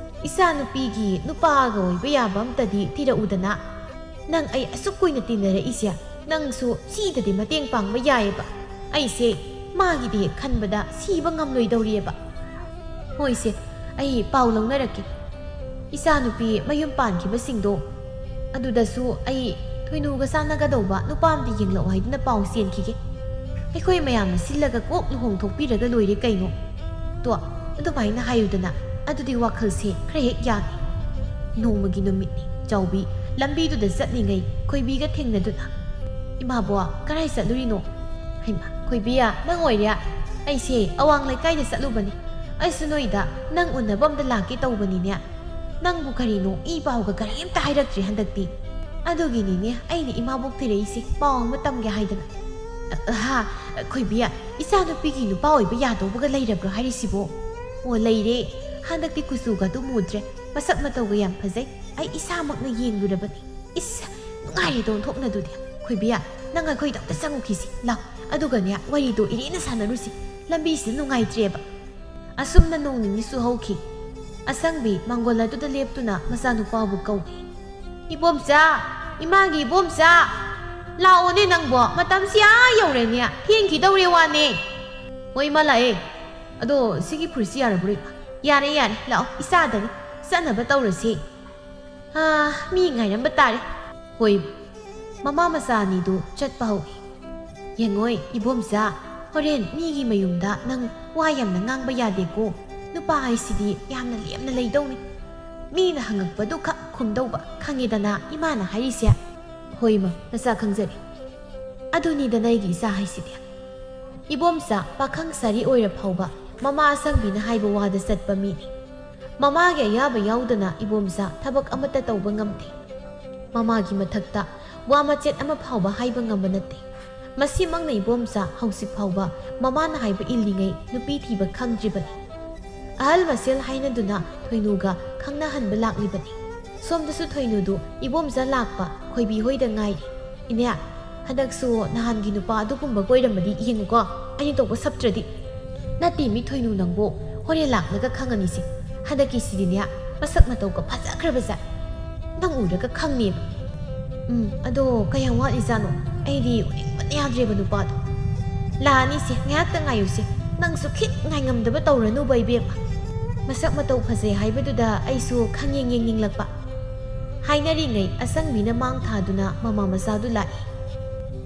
ꯏꯆꯥ ꯅꯨꯄꯤꯒꯤ ꯅꯨꯄꯥꯒ ꯑꯣꯏꯕ ꯌꯥꯕ ꯑꯝꯇꯗꯤ ꯊꯤꯔꯛꯎꯗꯅ ꯅꯪ ꯑꯩ ꯑꯁꯨꯛ ꯀꯨꯏꯅ ꯇꯤꯟꯅꯔꯛꯏꯁꯦ ꯅꯪꯁꯨ ꯁꯤꯗꯗꯤ ꯃꯇꯦꯡ ꯄꯥꯡꯕ ꯌꯥꯏꯌꯦꯕ ꯑꯩꯁꯦ ꯃꯥꯒꯤꯗꯤ ꯍꯦꯛ ꯈꯟꯕꯗ ꯁꯤꯕ ꯉꯝꯂꯣꯏꯗꯧꯔꯤꯑꯕ ꯍꯣꯏꯁꯦ ꯑꯩ ꯄꯥꯎ ꯂꯧꯅꯔꯛꯀꯦ ꯏꯆꯥ ꯅꯨꯄꯤ ꯃꯌꯨꯝ ꯄꯥꯟꯈꯤꯕꯁꯤꯡꯗꯣ ꯑꯗꯨꯗꯁꯨ ꯑꯩ ꯊꯣꯏꯅꯨꯒ ꯆꯥꯟꯅꯒꯗꯧꯕ ꯅꯨꯄꯥ ꯑꯃꯗꯤ ꯌꯦꯡꯂꯛꯑꯣ ꯍꯥꯏꯗꯨꯅ ꯄꯥꯎ ꯆꯦꯟꯈꯤꯒꯦ ꯑꯩꯈꯣꯏ ꯃꯌꯥꯝꯅ ꯁꯤꯜꯂꯒ ꯀꯣꯛ ꯂꯨꯍꯣꯡꯊꯣꯛꯄꯤꯔꯒ ꯂꯣꯏꯔꯦ ꯀꯩꯅꯣ ꯑꯗꯨꯃꯥꯏꯅ ꯍꯥꯏꯌꯨꯗꯅ ꯑꯗꯨꯗꯤ ꯋꯥꯈꯜꯁꯦ ꯈꯔ ꯍꯦꯛ ꯌꯥꯅꯤ ꯅꯣꯡꯃꯒꯤ ꯅꯨꯃꯤꯠꯅꯤ ꯆꯥꯎꯕꯤ ꯂꯝꯕꯤꯗꯨꯗ ꯆꯠꯂꯤꯉꯩ ꯈꯣꯏꯕꯤꯒ ꯊꯦꯡꯅꯗꯨꯅ ꯏꯃꯥꯕꯣ ꯀꯔꯥꯏ ꯆꯠꯂꯨꯔꯤꯅꯣ ꯍꯩꯃꯥ ꯈꯣꯏꯕꯤꯌꯥ ꯅꯪ ꯑꯣꯏꯔꯦ ꯑꯩꯁꯦ ꯑꯋꯥꯡ ꯂꯩꯀꯥꯏꯗ ꯆꯠꯂꯨꯕꯅꯤ ꯑꯩꯁꯨ ꯅꯣꯏꯗ ꯅꯪ ꯎꯅꯕ ꯑꯝꯇ ꯂꯥꯛꯀꯦ ꯇꯧꯕꯅꯤꯅꯦ ꯅꯪꯕꯨ ꯀꯔꯤꯅꯣ ꯏ ꯄꯥꯎꯒ ꯀꯔꯤꯝꯇ ꯍꯥꯏꯔꯛꯇ꯭ꯔꯤ ꯍꯟꯗꯛꯇꯤ ꯑꯗꯨꯒꯤꯅꯤꯅꯦ ꯑꯩꯅ ꯏꯃꯥꯕꯣꯛ ꯊꯤꯔꯛꯏꯁꯦ ꯄꯥꯎ ꯑꯃ ꯇꯝꯒꯦ ꯍꯥꯏꯗꯅ ꯈꯣꯏꯕꯤꯌꯥ ꯏꯆꯥꯅꯨꯄꯤꯒꯤ ꯅꯨꯄꯥ ꯑꯣꯏꯕ ꯌꯥꯗꯧꯕꯒ ꯂꯩꯔꯕ꯭ꯔꯣ ꯍꯥꯏꯔꯤꯁꯤꯕꯣ ꯂꯩꯔꯦ ꯍꯟꯗꯛꯇꯤ ꯀꯨꯆꯨꯒꯗꯨ ꯃꯨꯗ꯭ꯔꯦ ꯃꯁꯛ ꯃꯇꯧꯒ ꯌꯥꯝ ꯐꯖꯩ ꯑꯩ ꯏꯁꯥꯃꯛꯅ ꯌꯦꯡꯂꯨꯔꯕꯅꯤ ꯅꯨꯡꯉꯥꯏꯔꯦꯗꯣ ꯑꯣꯟꯊꯣꯛꯅꯗꯨꯗꯤ ꯈꯣꯏꯕꯤꯌꯥ ꯅꯪ ꯑꯩꯈꯣꯏꯗ ꯑꯝꯇ ꯆꯪꯉꯨꯈꯤꯁꯤ ꯂꯥꯎ ꯑꯗꯨꯒꯅꯦ ꯋꯥꯔꯤꯗꯣ ꯏꯔꯦꯅ ꯁꯥꯟꯅꯔꯨꯁꯤ ꯂꯝꯕꯤꯁꯤꯗ ꯅꯨꯡꯉꯥꯏꯇ꯭ꯔꯦꯕ ꯑꯁꯨꯝꯅ ꯅꯣꯡ ꯅꯤꯅꯤꯁꯨ ꯍꯧꯈꯤ ꯑꯁꯪꯕꯤ ꯃꯥꯡꯒꯣꯜ ꯑꯗꯨꯗ ꯂꯦꯞꯇꯨꯅ ꯃꯆꯥꯅꯨꯄꯥꯕꯨ ꯀꯧꯏ ꯏꯕꯣꯝꯆꯥ ꯏꯃꯥꯒꯤ ꯏꯕꯣꯝꯆꯥ ꯂꯥꯛꯑꯣꯅꯦ ꯅꯪꯕꯣ ꯃꯇꯝꯁꯤ ꯌꯧꯔꯦꯅꯦ ꯊꯦꯡꯈꯤꯗꯧꯔꯦ ꯋꯥꯅꯦ ꯍꯣꯏ ꯏꯃꯥ ꯂꯥꯛꯑꯦ ꯑꯗꯣ ꯁꯤꯒꯤ ꯐꯨꯔꯤꯠꯁꯤ ꯌꯥꯔꯕ꯭ꯔꯣ ꯏꯃꯥ ꯌꯥꯔꯦ ꯂꯥꯛꯑꯣ ꯏꯆꯥꯗꯅꯤ ꯆꯠꯅꯕ ꯇꯧꯔꯁꯤ ꯃꯤ ꯉꯥꯏꯔꯝꯕ ꯇꯥꯔꯦ ꯍꯣꯏ ꯃꯃꯥ ꯃꯆꯥ ꯑꯅꯤꯗꯨ ꯆꯠꯄ ꯍꯧꯏ ꯌꯦꯡꯉꯣꯏ ꯏꯕꯣꯝꯆꯥ ꯍꯣꯔꯦꯟ ꯃꯤꯒꯤ ꯃꯌꯨꯝꯗ ꯅꯪ ꯋꯥ ꯌꯥꯝꯅ ꯉꯥꯡꯕ ꯌꯥꯗꯦꯀꯣ ꯅꯨꯄꯥ ꯍꯥꯏꯁꯤꯗꯤ ꯌꯥꯝꯅ ꯂꯦꯝꯅ ꯂꯩꯗꯧꯅꯤ ꯃꯤꯅ ꯍꯪꯉꯛꯄꯗꯨ ꯈꯛ ꯈꯨꯝꯗꯧꯕ ꯈꯪꯉꯦꯗꯅ ꯏꯃꯥꯅ ꯍꯥꯏꯔꯤꯁꯦ ꯍꯣꯏ ꯏꯃꯥ ꯅꯆꯥ ꯈꯪꯖꯔꯤ ꯑꯗꯨꯅꯤꯗꯅ ꯑꯩꯒꯤ ꯏꯆꯥ ꯍꯥꯏꯁꯤꯗꯤ ꯏꯕꯣꯝꯆꯥ ꯄꯥꯈꯪ ꯁꯥꯔꯤ ꯑꯣꯏꯔ ꯐꯥꯎꯕ ꯃꯃꯥ ꯑꯁꯪꯕꯤꯅ ꯍꯥꯏꯕ ꯋꯥꯗ ꯆꯠꯄ ꯃꯤꯅꯤ ꯃꯃꯥꯒꯤ ꯑꯌꯥꯕ ꯌꯥꯎꯗꯅ ꯏꯕꯣꯝꯆꯥ ꯊꯕꯛ ꯑꯃꯠꯇ ꯇꯧꯕ ꯉꯝꯗꯦ꯫ ꯃꯃꯥꯒꯤ ꯃꯊꯛꯇ ꯋꯥ ꯃꯆꯦꯠ ꯑꯃ ꯐꯥꯎꯕ ꯍꯥꯏꯕ ꯉꯝꯕ ꯅꯠꯇꯦ꯫ ꯃꯁꯤꯃꯛꯅ ꯏꯕꯣꯝꯆꯥ ꯍꯧꯖꯤꯛ ꯐꯥꯎꯕ ꯃꯃꯥꯅ ꯍꯥꯏꯕ ꯏꯜꯂꯤꯉꯩ ꯅꯨꯄꯤ ꯊꯤꯕ ꯈꯪꯗ꯭ꯔꯤꯕꯅꯤ꯫ ꯑꯍꯜ ꯃꯁꯦꯜ ꯍꯥꯏꯅꯗꯨꯅ ꯊꯣꯏꯅꯨꯒ ꯈꯪꯅꯍꯟꯕ ꯂꯥꯛꯂꯤꯕꯅꯤ꯫ ꯁꯣꯝꯗꯁꯨ ꯊꯣꯏꯅꯨꯗꯨ ꯏꯕꯣꯝꯆꯥ ꯂꯥꯛꯄ ꯈꯣꯏꯕꯤ ꯍꯣꯏꯗ ꯉꯥꯏꯔꯤ꯫ ꯏꯅꯦ, ꯍꯟꯗꯛꯁꯨ ꯅꯍꯥꯟꯒꯤ ꯅꯨꯄꯥ ꯑꯗꯨꯒꯨꯝꯕ ꯀꯣꯏꯔꯝꯃꯗꯤ ꯌꯦꯡꯉꯨꯀꯣ, ꯑꯩꯅ ꯇꯧꯕ ꯁꯞꯇ꯭ꯔꯗꯤ꯫ ꯅꯠꯇꯦ ꯃꯤ ꯊꯣꯏꯅꯨ ꯅꯪꯕꯨ, ꯍꯣꯔꯦꯟ ꯂꯥꯛꯂꯒ ꯈꯪꯉꯅꯤꯁꯤ꯫ ꯍꯟꯗꯛꯀꯤꯁꯤꯗꯤꯅꯦ ꯃꯁꯛ ꯃꯇꯧꯒ ꯐꯖꯈ꯭ꯔꯕꯖꯥꯠ, ꯅꯪ ꯎꯔꯒ ꯈꯪꯅꯦꯕ꯫ ꯑꯗꯣ ꯀꯌꯥꯝ ꯋꯥꯠꯂꯤꯖꯥꯠꯅꯣ? ꯑꯩꯗꯤ ꯎꯅꯤꯡꯕꯅ ꯌꯥꯗ꯭ꯔꯦꯕ ꯅꯨꯄꯥꯗꯣ꯫ ꯂꯥꯛꯑꯅꯤꯁꯦ, ꯉꯥꯏꯍꯥꯛꯇ ꯉꯥꯏꯌꯨꯁꯦ, ꯅꯪꯁꯨ ꯈꯤꯠ ꯉꯥꯏꯉꯝꯗꯕ ꯇꯧꯔꯅꯨꯕ ꯏꯕꯦꯝꯃ꯫ ꯃꯁꯛ ꯃꯇꯧ ꯐꯖꯩ ꯍꯥꯏꯕꯗꯨꯗ ꯑꯩꯁꯨ ꯈꯪꯌꯦꯡ ꯌꯦꯡꯅꯤꯡꯂꯛꯄ꯫ ꯍꯥꯏꯅꯔꯤꯉꯩ ꯑꯁꯪꯕꯤꯅ ꯃꯥꯡ ꯊꯥꯗꯨꯅ ꯃꯃꯥ ꯃꯆꯥꯗꯨ ꯂꯥꯛꯏ꯫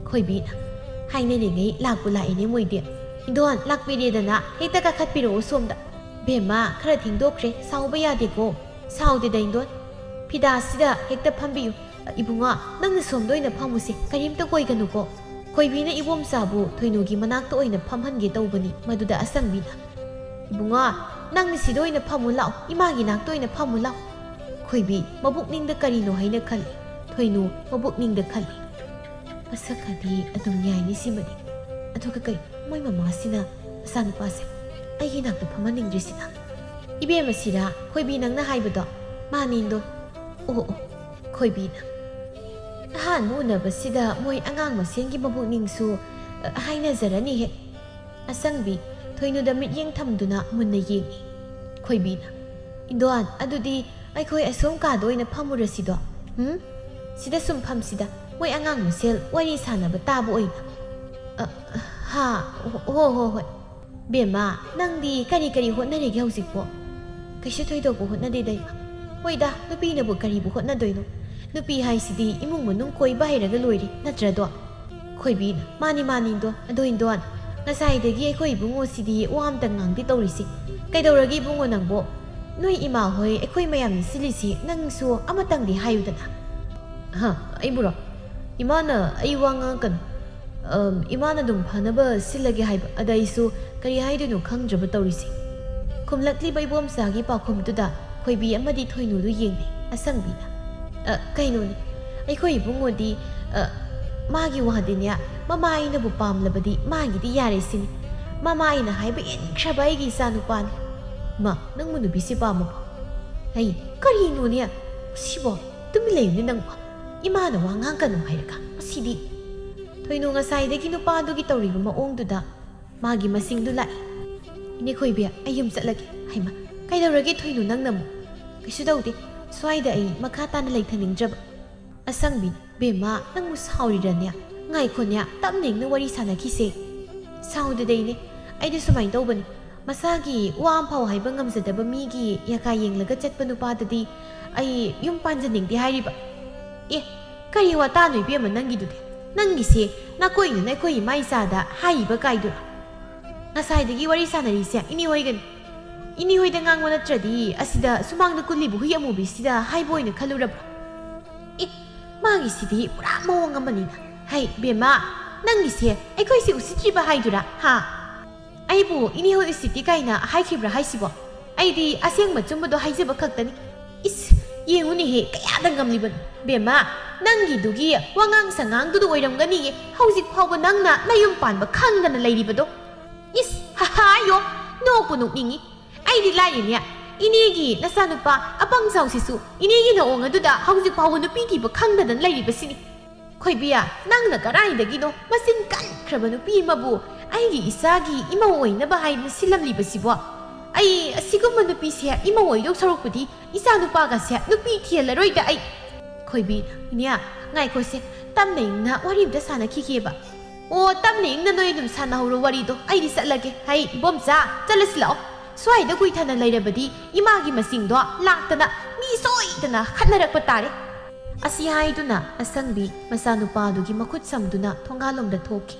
ꯈꯣꯏꯕꯤꯅ ꯍꯥꯏꯅꯔꯤꯉꯩ ꯂꯥꯛꯄꯨ ꯂꯥꯛꯏꯅꯦ ꯃꯣꯏꯗꯤ꯫ ꯏꯟꯗꯣꯟ ꯂꯥꯛꯄꯤꯔꯦꯗꯅ, ꯍꯦꯛꯇ ꯀꯥꯈꯠꯄꯤꯔꯛꯑꯣ ꯁꯣꯝꯗ꯫ ꯕꯦꯝꯃ, ꯈꯔ ꯊꯦꯡꯗꯣꯛꯈ꯭ꯔꯦ, ꯁꯥꯎꯕ ꯌꯥꯗꯦꯀꯣ꯫ ꯁꯥꯎꯗꯦꯗ ꯏꯟꯗꯣꯟ, ꯐꯤꯗꯥꯁꯤꯗ ꯍꯦꯛꯇ ꯐꯝꯕꯤꯌꯨ꯫ ꯏꯕꯨꯡꯉꯣ, ꯅꯪꯅ ꯁꯣꯝꯗ ꯑꯣꯏꯅ ꯐꯝꯃꯨꯁꯦ, ꯀꯔꯤꯝꯇ ꯀꯣꯏꯒꯅꯨꯀꯣ꯫ ꯈꯣꯏꯕꯤꯅ ꯏꯕꯣꯝꯆꯥꯕꯨ ꯊꯣꯏꯅꯨꯒꯤ ꯃꯅꯥꯛꯇ ꯑꯣꯏꯅ ꯐꯝꯍꯟꯒꯦ ꯇꯧꯕꯅꯤ, ꯃꯗꯨꯗ ꯑꯁꯪꯕꯤꯅ ꯏꯕꯨꯡꯉꯣ, ꯅꯪꯅ ꯁꯤꯗ ꯑꯣꯏꯅ ꯐꯝꯃꯨ ꯂꯥꯛꯑꯣ, ꯏꯃꯥꯒꯤ ꯅꯥꯛꯇ ꯑꯣꯏꯅ ꯐꯝꯃꯨ ꯂꯥꯛꯑꯣ꯫ ꯈꯣꯏꯕꯤ ꯃꯕꯨꯛꯅꯤꯡꯗ ꯀꯔꯤꯅꯣ ꯍꯥꯏꯅ ꯈꯜꯂꯤ, ꯊꯣꯏꯅꯨ ꯃꯕꯨꯛꯅꯤꯡꯗ ꯈꯜꯂꯤ, ꯃꯁꯛꯀꯗꯤ ꯑꯗꯨꯝ ꯌꯥꯏꯅꯤ ꯁꯤꯃꯗꯤ꯫ ꯑꯗꯨꯒ ꯀꯩ ꯃꯣꯏ ꯃꯃꯥꯁꯤꯅ ꯃꯆꯥꯅꯨꯄꯥꯁꯦ ꯑꯩꯒꯤ ꯅꯥꯛꯇ ꯐꯝꯍꯟꯅꯤꯡꯗ꯭ꯔꯤꯁꯤꯅ? ꯏꯕꯦꯝꯃꯁꯤꯔꯥ ꯈꯣꯏꯕꯤ ꯅꯪꯅ ꯍꯥꯏꯕꯗꯣ? ꯃꯥꯅꯤ ꯏꯟꯗꯣꯟ꯫ ꯑꯣ ꯈꯣꯏꯕꯤꯅ ꯑꯍꯥꯟꯕ ꯎꯅꯕꯁꯤꯗ ꯃꯣꯏ ꯑꯉꯥꯡ ꯃꯁꯦꯟꯒꯤ ꯃꯕꯨꯛꯅꯤꯡꯁꯨ ꯍꯥꯏꯅꯖꯔꯅꯤꯍꯦ꯫ ꯑꯁꯪꯕꯤ ꯊꯣꯏꯅꯨꯗ ꯃꯤꯠꯌꯦꯡ ꯊꯝꯗꯨꯅ ꯃꯨꯟꯅ ꯌꯦꯡꯉꯤ꯫ ꯈꯣꯏꯕꯤꯅ ꯏꯟꯗꯣꯟ, ꯑꯗꯨꯗꯤ ꯑꯩꯈꯣꯏ ꯑꯁꯣꯝ ꯀꯥꯗ ꯑꯣꯏꯅ ꯐꯝꯃꯨꯔꯁꯤꯗꯣ? ꯁꯤꯗ ꯁꯨꯝ ꯐꯝꯁꯤꯗ, ꯃꯣꯏ ꯑꯉꯥꯡ ꯃꯁꯦꯜ ꯋꯥꯔꯤ ꯁꯥꯟꯅꯕ ꯇꯥꯕ ꯑꯣꯏꯅ꯫ ꯍꯣꯏ꯫ ꯕꯦꯝꯃ, ꯅꯪꯗꯤ ꯀꯔꯤ ꯍꯣꯠꯅꯔꯤꯒꯦ ꯍꯧꯖꯤꯛꯄꯣ? ꯀꯩꯁꯨ ꯊꯣꯏꯗꯣꯛꯄ ꯍꯣꯠꯅꯗꯦꯗ ꯏꯃꯥ꯫ ꯍꯣꯏꯗ, ꯅꯨꯄꯤꯅꯕꯨ ꯀꯔꯤꯕꯨ ꯍꯣꯠꯅꯗꯣꯏꯅꯣ? ꯅꯨꯄꯤ ꯍꯥꯏꯁꯤꯗꯤ ꯏꯃꯨꯡ ꯃꯅꯨꯡ ꯀꯣꯏꯕ ꯍꯩꯔꯒ ꯂꯣꯏꯔꯦ, ꯅꯠꯇ꯭ꯔꯗꯣ? ꯈꯣꯏꯕꯤꯅ ꯃꯥꯅꯤ ꯏꯟꯗꯣꯟ꯫ ꯑꯗꯣ ꯏꯟꯗꯣꯟ, ꯉꯁꯥꯏꯗꯒꯤ ꯑꯩꯈꯣꯏ ꯏꯕꯨꯡꯉꯣꯁꯤꯗꯤ ꯋꯥ ꯑꯝꯇ ꯉꯥꯡꯗꯦ ꯇꯧꯔꯤꯁꯤ꯫ ꯀꯩꯗꯧꯔꯒꯦ ꯏꯕꯨꯡꯉꯣ ꯅꯪꯕꯣ? ꯅꯣꯏ ꯏꯃꯥ ꯍꯣꯏ ꯑꯩꯈꯣꯏ ꯃꯌꯥꯝꯅ ꯁꯤꯜꯂꯤꯁꯤ ꯅꯪꯁꯨ ꯑꯃꯇꯪꯗꯤ ꯍꯥꯏꯌꯨꯗꯅ꯫ ꯑꯩꯕꯨꯔꯣ? ꯏꯃꯥꯅ ꯑꯩ ꯋꯥ ꯉꯥꯡꯉꯛꯀꯅꯨ, ꯏꯃꯥꯅ ꯑꯗꯨꯝ ꯐꯅꯕ ꯁꯤꯜꯂꯒꯦ ꯍꯥꯏꯕ, ꯑꯗ ꯑꯩꯁꯨ ꯀꯔꯤ ꯍꯥꯏꯗꯣꯏꯅꯣ ꯈꯪꯗ꯭ꯔꯕ ꯇꯧꯔꯤꯁꯤ꯫ ꯈꯨꯝꯂꯛꯂꯤꯕ ꯏꯕꯣꯝꯆꯥꯒꯤ ꯄꯥꯎꯈꯨꯝꯗꯨꯗ ꯈꯣꯏꯕꯤ ꯑꯃꯗꯤ ꯊꯣꯏꯅꯨꯗꯨ ꯌꯦꯡꯅꯩ꯫ ꯑꯁꯪꯕꯤꯅ ꯀꯩꯅꯣꯅꯦ, ꯑꯩꯈꯣꯏ ꯏꯕꯨꯡꯉꯣꯗꯤ ꯃꯥꯒꯤ ꯋꯥꯗꯤꯅꯦ, ꯃꯃꯥ ꯑꯩꯅꯕꯨ ꯄꯥꯝꯂꯕꯗꯤ ꯃꯥꯒꯤꯗꯤ ꯌꯥꯔꯦ ꯁꯤꯅꯤ꯫ ꯃꯃꯥ ꯑꯩꯅ ꯍꯥꯏꯕ ꯏꯟꯈ꯭ꯔꯕ ꯑꯩꯒꯤ ꯏꯆꯥꯅꯨꯄꯥꯅꯤ꯫ ꯃꯥ, ꯅꯪꯕꯨ ꯅꯨꯄꯤꯁꯤ ꯄꯥꯝꯃꯕꯣ? ꯀꯔꯤꯅꯣꯅꯦ ꯁꯤꯕꯣ? ꯇꯨꯃꯤꯟ ꯂꯩꯌꯨꯅꯦ ꯅꯪꯕꯣ, ꯏꯃꯥꯅ ꯋꯥ ꯉꯥꯡꯒꯅꯨ ꯍꯥꯏꯔꯒ ꯃꯁꯤꯗꯤ꯫ ꯊꯣꯏꯅꯨ ꯉꯁꯥꯏꯗꯒꯤ ꯅꯨꯄꯥꯗꯨꯒꯤ ꯇꯧꯔꯤꯕ ꯃꯑꯣꯡꯗꯨꯗ ꯃꯥꯒꯤ ꯃꯁꯤꯡꯗꯨ ꯂꯥꯛꯏ꯫ ꯏꯅꯦ ꯈꯣꯏꯕꯤ, ꯑꯩ ꯌꯨꯝ ꯆꯠꯂꯒꯦ꯫ ꯍꯩꯃꯥ, ꯀꯩꯗꯧꯔꯒꯦ ꯊꯣꯏꯅꯨ ꯅꯪꯅ ꯑꯃꯨꯛ? ꯀꯩꯁꯨ ꯇꯧꯗꯦ, ꯁ꯭ꯋꯥꯏꯗ ꯑꯩ ꯃꯈꯥ ꯇꯥꯅ ꯂꯩꯊꯅꯤꯡꯗ꯭ꯔꯕ꯫ ꯑꯁꯪꯕꯤ, ꯕꯦꯝꯃ, ꯅꯪꯕꯨ ꯁꯥꯎꯔꯤꯔꯅꯦ? ꯉꯥꯏꯈꯣꯅꯦ, ꯇꯞꯅ ꯏꯪꯅ ꯋꯥꯔꯤ ꯁꯥꯟꯅꯈꯤꯁꯦ꯫ ꯁꯥꯎꯗꯦꯗ ꯑꯩꯗꯤ ꯁꯨꯃꯥꯏꯅ ꯇꯧꯕꯅꯤ, ꯃꯁꯥꯒꯤ ꯋꯥ ꯑꯃꯐꯥꯎ ꯍꯥꯏꯕ ꯉꯝꯖꯗꯕ ꯃꯤꯒꯤ ꯌꯥꯀꯥ ꯌꯦꯡꯂꯒ ꯆꯠꯄ ꯅꯨꯄꯥꯗꯗꯤ ꯑꯩ ꯌꯨꯝ ꯄꯥꯟꯖꯅꯤꯡꯗꯦ ꯍꯥꯏꯔꯤꯕ꯫ ꯀꯔꯤ ꯋꯥꯇꯥꯅꯣ ꯏꯕꯦꯝꯃ ꯅꯪꯒꯤꯗꯨꯗꯤ? ꯅꯪꯒꯤꯁꯦ ꯅꯀꯣꯏꯅꯅ ꯑꯩꯈꯣꯏ ꯏꯃꯥ ꯏꯆꯥꯗ ꯍꯥꯏꯔꯤꯕ ꯀꯥꯏꯗꯨꯔꯣ? ꯉꯁꯥꯏꯗꯒꯤ ꯋꯥꯔꯤ ꯁꯥꯟꯅꯔꯤꯁꯦ ꯏꯅꯦ ꯍꯣꯏꯒꯅꯤ꯫ ꯏꯅꯦ ꯍꯣꯏꯗ ꯉꯥꯡꯕ ꯅꯠꯇ꯭ꯔꯗꯤ ꯑꯁꯤꯗ ꯁꯨꯃꯥꯡꯗ ꯀꯨꯜꯂꯤꯕ ꯍꯨꯏ ꯑꯃꯨꯕꯤꯁꯤꯗ ꯍꯥꯏꯕ ꯑꯣꯏꯅ ꯈꯜꯂꯨꯔꯕ꯭ꯔꯣ? ꯃꯥꯒꯤꯁꯤꯗꯤ ꯄꯨꯔꯥ ꯃꯑꯣꯡ ꯑꯃꯅꯤꯅ꯫ ꯕꯦꯝꯃ, ꯅꯪꯒꯤꯁꯦ ꯑꯩꯈꯣꯏꯁꯦ ꯎꯁꯤꯠꯇ꯭ꯔꯤꯕ ꯍꯥꯏꯗꯨꯔꯥ? ꯑꯩꯕꯨ ꯏꯅꯦ ꯍꯣꯏ ꯎꯁꯤꯠꯇꯤ ꯀꯥꯏꯅ ꯍꯥꯏꯈꯤꯕ꯭ꯔꯥ ꯍꯥꯏꯁꯤꯕꯣ? ꯑꯩꯗꯤ ꯑꯁꯦꯡꯕ ꯆꯨꯝꯕꯗꯣ ꯍꯥꯏꯖꯕ ꯈꯛꯇꯅꯤ꯫ ꯌꯦꯡꯉꯨꯅꯦꯍꯦ, ꯀꯌꯥꯗ ꯉꯝꯂꯤꯕꯅꯣ? ꯕꯦꯝꯃ, ꯅꯪꯒꯤꯗꯨꯒꯤ ꯋꯥꯉꯥꯡ ꯁꯉꯥꯡꯗꯨꯗ ꯑꯣꯏꯔꯝꯒꯅꯤꯌꯦ ꯍꯧꯖꯤꯛ ꯐꯥꯎꯕ ꯅꯪꯅ ꯅꯌꯨꯝ ꯄꯥꯟꯕ ꯈꯪꯗꯅ ꯂꯩꯔꯤꯕꯗꯣ꯫ ꯍꯥꯏꯌꯣ, ꯅꯣꯛꯄꯨ ꯅꯣꯛꯅꯤꯡꯉꯤ꯫ ꯑꯩꯗꯤ ꯂꯥꯏꯔꯤꯅꯦ, ꯏꯅꯦꯒꯤ ꯅꯆꯥꯅꯨꯄꯥ ꯑꯄꯪ-ꯆꯥꯎꯁꯤꯁꯨ ꯏꯅꯦꯒꯤ ꯅꯑꯣꯡ ꯑꯗꯨꯗ ꯍꯧꯖꯤꯛ ꯐꯥꯎꯕ ꯅꯨꯄꯤ ꯊꯤꯕ ꯈꯪꯗꯗꯅ ꯂꯩꯔꯤꯕꯁꯤꯅꯤ꯫ ꯈꯣꯏꯕꯤꯌꯥ, ꯅꯪꯅ ꯀꯗꯥꯏꯗꯒꯤꯅꯣ ꯃꯆꯤꯟ ꯀꯟꯈ꯭ꯔꯕ ꯅꯨꯄꯤ ꯑꯃꯕꯨ ꯑꯩꯒꯤ ꯏꯆꯥꯒꯤ ꯏꯃꯧ ꯑꯣꯏꯅꯕ ꯍꯥꯏꯗꯅ ꯁꯤꯜꯂꯝꯂꯤꯕꯁꯤꯕꯣ? ꯑꯩ ꯑꯁꯤꯒꯨꯝꯕ ꯅꯨꯄꯤꯁꯦ ꯏꯃꯧ ꯑꯣꯏꯗꯧ ꯁꯔꯨꯛꯄꯨꯗꯤ ꯏꯆꯥꯅꯨꯄꯥꯒꯁꯦ ꯅꯨꯄꯤ ꯊꯤꯍꯜꯂꯔꯣꯏꯗ ꯑꯩ꯫ ꯈꯣꯏꯕꯤ, ꯏꯅꯦ ꯉꯥꯏꯈꯣꯁꯦ, ꯇꯞꯅ ꯏꯪꯅ ꯋꯥꯔꯤ ꯑꯝꯇ ꯁꯥꯟꯅꯈꯤꯒꯦꯕ꯫ ꯇꯞꯅ ꯏꯪꯅ ꯅꯣꯏ ꯑꯗꯨꯝ ꯁꯥꯟꯅꯍꯧꯔꯣ ꯋꯥꯔꯤꯗꯣ, ꯑꯩꯗꯤ ꯆꯠꯂꯒꯦ꯫ ꯏꯕꯣꯝꯆꯥ, ꯆꯠꯂꯁꯤ ꯂꯥꯛꯑꯣ꯫ ꯁ꯭ꯋꯥꯏꯗ ꯀꯨꯏꯊꯅ ꯂꯩꯔꯕꯗꯤ ꯏꯃꯥꯒꯤ ꯃꯁꯤꯡꯗꯣ ꯂꯥꯛꯇꯅ ꯃꯤ ꯁꯣꯏꯗꯅ ꯈꯠꯅꯔꯛꯄ ꯇꯥꯔꯦ꯫ ꯑꯁꯤ ꯍꯥꯏꯗꯨꯅ ꯑꯁꯪꯕꯤ ꯃꯆꯥꯅꯨꯄꯥꯗꯨꯒꯤ ꯃꯈꯨꯠ ꯁꯝꯗꯨꯅ ꯊꯣꯡꯒꯥꯜꯂꯣꯝꯗ ꯊꯣꯛꯈꯤ꯫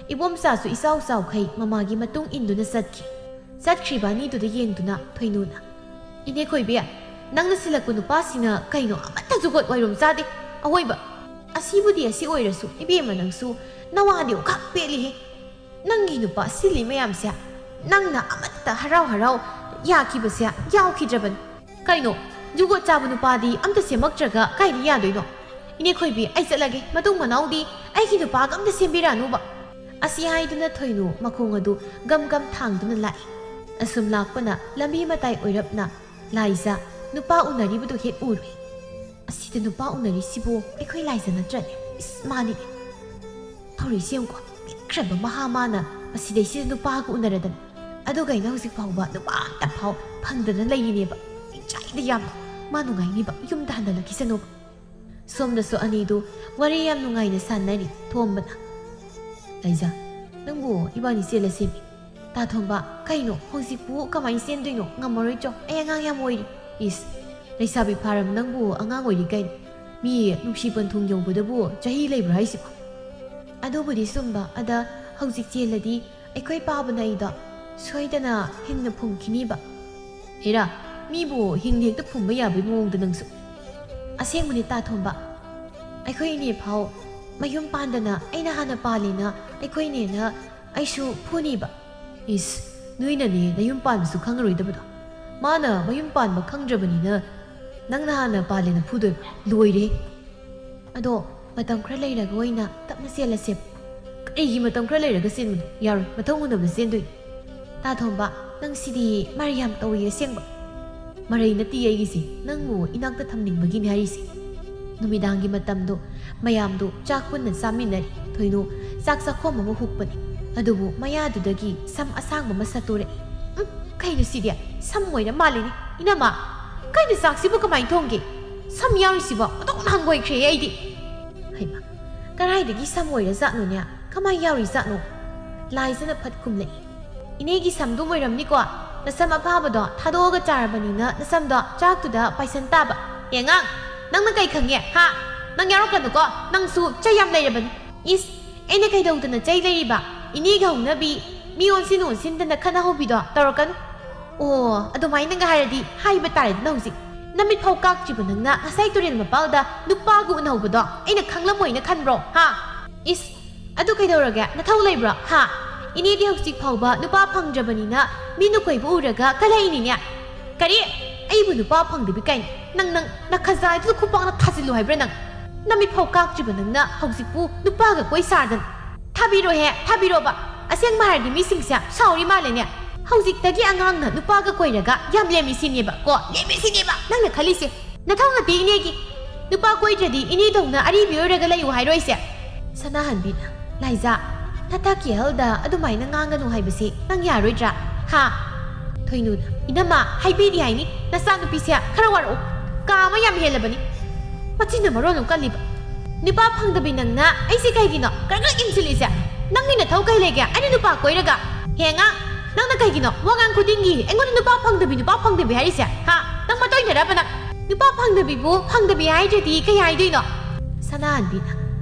ꯏꯕꯣꯝꯆꯥꯁꯨ ꯏꯆꯥꯎ ꯆꯥꯎꯈꯩ ꯃꯃꯥꯒꯤ ꯃꯇꯨꯡ ꯏꯟꯗꯨꯅ ꯆꯠꯈꯤ꯫ ꯆꯠꯈ꯭ꯔꯤꯕ ꯑꯅꯤꯗꯨꯗ ꯌꯦꯡꯗꯨꯅ ꯊꯣꯏꯅꯨꯅ, ꯏꯅꯦ ꯈꯣꯏꯕꯤ, ꯅꯪꯅ ꯁꯤꯜꯂꯛꯄ ꯅꯨꯄꯥꯁꯤꯡꯅ ꯀꯩꯅꯣ ꯑꯃꯠꯇ ꯖꯨꯒꯣꯠ ꯋꯥꯏꯔꯣꯝ ꯆꯥꯗꯦ꯫ ꯑꯋꯣꯏꯕ, ꯑꯁꯤꯕꯨꯗꯤ ꯑꯁꯤ ꯑꯣꯏꯔꯁꯨ ꯏꯕꯦꯝꯃ ꯅꯪꯁꯨ ꯅꯋꯥꯗꯤ ꯑꯣꯈꯥꯛ ꯄꯦꯠꯂꯤꯍꯦ꯫ ꯅꯪꯒꯤ ꯅꯨꯄꯥ ꯁꯤꯜꯂꯤ ꯃꯌꯥꯝꯁꯦ ꯅꯪꯅ ꯑꯃꯠꯇ ꯍꯔꯥꯎ ꯌꯥꯈꯤꯕꯁꯦ ꯌꯥꯎꯈꯤꯗ꯭ꯔꯕꯅꯤ ꯀꯩꯅꯣ ꯖꯨꯒꯣꯠ ꯆꯥꯕ ꯅꯨꯄꯥꯗꯤ ꯑꯝꯇ ꯁꯦꯝꯃꯛꯇ꯭ꯔꯒ ꯀꯥꯏꯗ ꯌꯥꯗꯣꯏꯅꯣ ꯏꯅꯦ ꯈꯣꯏꯕꯤ ꯑꯩ ꯆꯠꯂꯒꯦ ꯃꯇꯨꯡ ꯃꯅꯥꯎꯗꯤ ꯑꯩꯒꯤ ꯅꯨꯄꯥꯒ ꯑꯝꯇ ꯁꯦꯝꯕꯤꯔꯛꯑꯅꯨꯕ ꯑꯁꯤ ꯍꯥꯏꯗꯨꯅ ꯊꯣꯏꯅꯨ ꯃꯈꯣꯡ ꯑꯗꯨ ꯒꯝ ꯒꯝ ꯊꯥꯡꯗꯨꯅ ꯂꯥꯛꯏ ꯑꯁꯨꯝ ꯂꯥꯛꯄꯅ ꯂꯝꯕꯤ ꯃꯇꯥꯏ ꯑꯣꯏꯔꯞꯅ ꯂꯥꯏꯖꯥ ꯅꯨꯄꯥ ꯎꯅꯔꯤꯕꯗꯨ ꯍꯦꯛ ꯎꯔꯨꯏ ꯑꯁꯤꯗ ꯅꯨꯄꯥ ꯎꯅꯔꯤꯁꯤꯕꯨ ꯑꯩꯈꯣꯏ ꯂꯥꯏꯖꯥ ꯅꯠꯇ꯭ꯔꯅꯦ ꯏꯁ ꯃꯥꯅꯤꯅꯦ ꯊꯧꯔꯤꯁꯤ ꯌꯦꯡꯀꯣ ꯄꯤꯛꯈ꯭ꯔꯕ ꯃꯍꯥ ꯃꯥꯅ ꯃꯁꯤꯗꯩꯁꯤꯗ ꯅꯨꯄꯥꯒ ꯎꯅꯔꯗꯅ ꯑꯗꯨꯒ ꯑꯩꯅ ꯍꯧꯖꯤꯛ ꯐꯥꯎꯕ ꯅꯨꯄꯥ ꯑꯝꯇ ꯐꯥꯎ ꯐꯪꯗꯅ ꯂꯩꯔꯤꯅꯦꯕ ꯏꯆꯥꯏꯗ ꯌꯥꯝꯅ ꯃꯥ ꯅꯨꯡꯉꯥꯏꯅꯤꯕ ꯌꯨꯝꯗ ꯍꯟꯗꯂꯛꯈꯤꯁꯅꯨꯕ ꯁꯣꯝꯗꯁꯨ ꯑꯅꯤꯗꯨ ꯋꯥꯔꯤ ꯌꯥꯝ ꯅꯨꯡꯉꯥꯏꯅ ꯁꯥꯟꯅꯔꯤ ꯊꯣꯝꯕꯅ ꯂꯩꯖꯥ ꯅꯪꯕꯨ ꯏꯕꯥꯅꯤ ꯆꯦꯜꯂꯁꯦꯃꯤ ꯇꯥꯊꯣꯝꯕ ꯀꯩꯅꯣ ꯍꯧꯖꯤꯛꯄꯨ ꯀꯃꯥꯏꯅ ꯆꯦꯟꯗꯣꯏꯅꯣ ꯉꯝꯃꯔꯣꯏ ꯑꯩ ꯑꯉꯥꯡ ꯌꯥꯝ ꯑꯣꯏꯔꯤ ꯏꯁ ꯂꯩꯁꯥꯕꯤ ꯐꯥꯔꯝ ꯅꯪꯕꯨ ꯑꯉꯥꯡ ꯑꯣꯏꯔꯤ ꯀꯩꯅꯣ ꯃꯤ ꯅꯨꯡꯁꯤ ꯄꯟꯊꯨꯡ ꯌꯧꯕꯗꯕꯨ ꯆꯍꯤ ꯂꯩꯕ꯭ꯔꯥ ꯍꯥꯏꯁꯤꯕꯣ ꯑꯗꯨꯕꯨꯗꯤ ꯆꯨꯝꯕ ꯑꯗ ꯍꯧꯖꯤꯛ ꯆꯦꯜꯂꯗꯤ ꯑꯩꯈꯣꯏ ꯄꯥꯕꯅ ꯑꯩꯗꯣ ꯁꯣꯏꯗꯅ ꯍꯤꯡꯅ ꯐꯨꯝꯈꯤꯅꯤꯕ ꯍꯦꯔꯥ ꯃꯤꯕꯨ ꯍꯤꯡꯅ ꯍꯦꯛꯇ ꯐꯨꯝꯕ ꯌꯥꯕꯒꯤ ꯃꯑꯣꯡꯗ ꯅꯪꯁꯨ ꯑꯁꯦꯡꯕꯅꯤ ꯇꯥꯊꯣꯝꯕ ꯑꯩꯈꯣꯏ ꯏꯅꯦ ꯐꯥꯎ ꯃꯌꯨꯝ ꯄꯥꯟꯗꯅ ꯑꯩꯅ ꯍꯥꯟꯅ ꯄꯥꯜꯂꯤꯅ ꯑꯩꯈꯣꯏ ꯏꯅꯦꯅ ꯑꯩꯁꯨ ꯐꯨꯅꯤꯕ ꯏꯁ ꯅꯣꯏꯅꯅꯦ ꯅꯌꯨꯝ ꯄꯥꯟꯕꯁꯨ ꯈꯪꯉꯔꯣꯏꯗꯕꯗꯣ ꯃꯥꯅ ꯃꯌꯨꯝ ꯄꯥꯟꯕ ꯈꯪꯗ꯭ꯔꯕꯅꯤꯅ ꯅꯪꯅ ꯍꯥꯟꯅ ꯄꯥꯜꯂꯦꯅ ꯐꯨꯗꯣꯏꯕ ꯂꯣꯏꯔꯦ ꯑꯗꯣ ꯃꯇꯝ ꯈꯔ ꯂꯩꯔꯒ ꯑꯣꯏꯅ ꯇꯞꯅ ꯆꯦꯜꯂꯁꯦ ꯀꯔꯤꯒꯤ ꯃꯇꯝ ꯈꯔ ꯂꯩꯔꯒ ꯆꯦꯟꯕꯅꯣ ꯌꯥꯔꯣꯏ ꯃꯊꯧ ꯎꯅꯕ ꯆꯦꯟꯗꯣꯏꯅꯤ ꯇꯥꯊꯣꯝꯕ ꯅꯪ ꯁꯤꯗꯤ ꯃꯔꯩ ꯌꯥꯝ ꯇꯧꯏ ꯑꯁꯦꯡꯕ ꯃꯔꯩ ꯅꯠꯇꯦ ꯑꯩꯒꯤꯁꯦ ꯅꯪꯕꯨ ꯏꯅꯥꯛꯇ ꯊꯝꯅꯤꯡꯕꯒꯤꯅꯤ ꯍꯥꯏꯔꯤꯁꯦ ꯅꯨꯃꯤꯗꯥꯡꯒꯤ ꯃꯇꯝꯗꯣ ꯃꯌꯥꯝꯗꯣ ꯆꯥꯛ ꯄꯨꯟꯅ ꯆꯥꯃꯤꯟꯅꯔꯤ ꯊꯣꯏꯅꯨ ꯆꯥꯛ ꯆꯥꯈꯣꯝ ꯑꯃ ꯍꯨꯛꯄꯅꯤ ꯑꯗꯨꯕꯨ ꯃꯌꯥꯗꯨꯗꯒꯤ ꯁꯝ ꯑꯁꯥꯡꯕ ꯑꯃ ꯁꯠꯇꯣꯔꯛꯏ ꯀꯩꯅꯣ ꯁꯤꯗꯤ ꯁꯝ ꯑꯣꯏꯅ ꯃꯥꯜꯂꯤꯅꯤ ꯏꯅꯝꯃ ꯀꯩꯅꯣ ꯆꯥꯛꯁꯤꯕꯨ ꯀꯃꯥꯏꯅ ꯊꯣꯡꯒꯦ ꯁꯝ ꯌꯥꯎꯔꯤꯁꯤꯕꯣ ꯑꯗꯨꯝ ꯍꯪꯒꯣꯏꯈ꯭ꯔꯦ ꯑꯩꯗꯤ ꯍꯩꯃ ꯀꯔꯥꯏꯗꯒꯤ ꯁꯝ ꯑꯣꯏꯔꯖꯥꯠꯅꯣꯅꯦ ꯀꯃꯥꯏꯅ ꯌꯥꯎꯔꯤꯖꯥꯠꯅꯣ ꯂꯥꯏꯖꯅ ꯐꯠ ꯈꯨꯝꯂꯛꯏ ꯏꯅꯦꯒꯤ ꯁꯝꯗꯨꯝ ꯑꯣꯏꯔꯝꯅꯤꯀꯣ ꯅꯁꯝ ꯑꯐꯥꯕꯗꯣ ꯊꯥꯗꯣꯛꯑꯒ ꯆꯥꯔꯕꯅꯤꯅ ꯅꯁꯝꯗꯣ ꯆꯥꯛꯇꯨꯗ ꯄꯥꯏꯁꯟ ꯇꯥꯕ ꯌꯦꯡꯉꯥꯡ ꯅꯪꯅ ꯀꯩ ꯈꯪꯉꯦ ꯍꯥ ꯅꯪ ꯌꯥꯎꯔꯛꯀꯅꯨꯀꯣ ꯅꯪꯁꯨ ꯆꯩ ꯌꯥꯝ ꯂꯩꯔꯕꯅꯤ ꯏꯁ ꯑꯩꯅ ꯀꯩꯗꯧꯗꯅ ꯆꯩ ꯂꯩꯔꯤꯕ ꯏꯅꯦꯒ ꯍꯧꯅꯕꯤ ꯃꯤ ꯑꯣꯟꯁꯤꯟ ꯑꯣꯟꯁꯤꯟꯗꯅ ꯈꯠꯅꯍꯧꯕꯤꯗꯣ ꯇꯧꯔꯛꯀꯅꯨ ꯑꯣ ꯑꯗꯨꯃꯥꯏꯅꯒ ꯍꯥꯏꯔꯗꯤ ꯍꯥꯏꯕ ꯇꯥꯔꯦꯗꯅ ꯍꯧꯖꯤꯛ ꯅꯃꯤꯠ ꯐꯥꯎ ꯀꯥꯛꯇ꯭ꯔꯤꯕ ꯅꯪꯅ ꯉꯁꯥꯏ ꯇꯨꯔꯦꯜ ꯃꯄꯥꯜꯗ ꯅꯨꯄꯥꯒ ꯎꯅꯍꯧꯕꯗꯣ ꯑꯩꯅ ꯈꯪꯂꯝꯃꯣꯏꯅ ꯈꯟꯕ꯭ꯔꯣ ꯍꯥ ꯏꯁ ꯑꯗꯨ ꯀꯩꯗꯧꯔꯒꯦ ꯅꯊꯧ ꯂꯩꯕ꯭ꯔꯣ ꯍꯥ ꯏꯅꯦꯗꯤ ꯍꯧꯖꯤꯛ ꯐꯥꯎꯕ ꯅꯨꯄꯥ ꯐꯪꯗ꯭ꯔꯕꯅꯤꯅ ꯃꯤꯅ ꯀꯣꯏꯕ ꯎꯔꯒ ꯀꯜꯂꯛꯏꯅꯤꯅꯦ ꯀꯔꯤ ꯑꯩꯕꯨ ꯅꯨꯄꯥ ꯐꯪꯗꯕꯤ ꯀꯥꯏꯅ ꯅꯪ ꯅꯈꯖꯥꯏꯗꯨꯗ ꯈꯨꯄꯥꯛꯅ ꯊꯥꯖꯤꯜꯂꯨ ꯍꯥꯏꯕ꯭ꯔꯥ ꯅꯪ ꯅꯃꯤꯠ ꯐꯥꯎ ꯀꯥꯛꯇ꯭ꯔꯤꯕ ꯅꯪꯅ ꯍꯧꯖꯤꯛꯄꯨ ꯅꯨꯄꯥꯒ ꯀꯣꯏ ꯁꯥꯗꯅ ꯊꯥꯕꯤꯔꯣꯍꯦ ꯊꯥꯕꯤꯔꯣꯕ ꯑꯁꯦꯡꯕ ꯍꯥꯏꯔꯗꯤ ꯃꯤꯁꯤꯡꯁꯦ ꯁꯥꯎꯔꯤ ꯃꯥꯜꯂꯦꯅꯦ ꯍꯧꯖꯤꯛꯇꯒꯤ ꯑꯉꯥꯡꯅ ꯅꯨꯄꯥꯒ ꯀꯣꯏꯔꯒ ꯌꯥꯝ ꯂꯦꯝꯃꯤꯁꯤꯅꯦꯕ ꯀꯣ ꯂꯦꯝꯃꯤꯁꯤꯅꯦꯕ ꯅꯪꯅ ꯈꯜꯂꯤꯁꯦ ꯅꯊꯧ ꯅꯠꯇꯦ ꯏꯅꯦꯒꯤ ꯅꯨꯄꯥ ꯀꯣꯏꯗ꯭ꯔꯗꯤ ꯏꯅꯦꯗꯧꯅ ꯑꯔꯤꯕꯤ ꯑꯣꯏꯔꯒ ꯂꯩꯌꯨ ꯍꯥꯏꯔꯣꯏꯁꯦ ꯁꯅꯥꯍꯟꯕꯤꯅ ꯂꯥꯏꯖꯥ ꯅꯊꯛꯀꯤ ꯑꯍꯜꯗ ꯑꯗꯨꯃꯥꯏꯅ ꯉꯥꯡꯒꯅꯨ ꯍꯥꯏꯕꯁꯤ ꯅꯪ ꯌꯥꯔꯣꯏꯗ꯭ꯔꯥ ꯍꯥ ꯊꯣꯏꯅꯨꯅ ꯏꯅꯝꯃ ꯍꯥꯏꯕꯤꯔꯤ ꯍꯥꯏꯅꯤ ꯅꯆꯥꯅꯨꯄꯤꯁꯦ ꯈꯔ ꯋꯥꯔꯛꯎ ꯀꯥ ꯑꯃ ꯌꯥꯝ ꯍꯦꯜꯂꯕꯅꯤ ꯃꯆꯤꯟꯅ ꯃꯔꯣꯟ ꯑꯃ ꯀꯜꯂꯤꯕ ꯅꯨꯄꯥ ꯐꯪꯗꯕꯤ ꯅꯪꯅ ꯑꯩꯁꯦ ꯀꯩꯒꯤꯅꯣ ꯀꯔꯒ ꯏꯟꯁꯤꯜꯂꯤꯁꯦ ꯅꯪꯒꯤ ꯅꯊꯧ ꯀꯩ ꯂꯩꯒꯦ ꯑꯩꯅ ꯅꯨꯄꯥ ꯀꯣꯏꯔꯒ ꯍꯦꯡꯉꯥ ꯅꯪꯅ ꯀꯩꯒꯤꯅꯣ ꯋꯥꯉꯥꯡ ꯈꯨꯗꯤꯡꯒꯤ ꯑꯩꯉꯣꯟꯗ ꯅꯨꯄꯥ ꯐꯪꯗꯕꯤ ꯍꯥꯏꯔꯤꯁꯦ ꯍꯥ ꯅꯪ ꯃꯇꯣꯏꯅꯔꯕ ꯅꯪ ꯅꯨꯄꯥ ꯐꯪꯗꯕꯤꯕꯨ ꯐꯪꯗꯕꯤ ꯍꯥꯏꯗ꯭ꯔꯗꯤ ꯀꯩ ꯍꯥꯏꯗꯣꯏꯅꯣ ꯁꯅꯥꯍꯟꯕꯤꯅ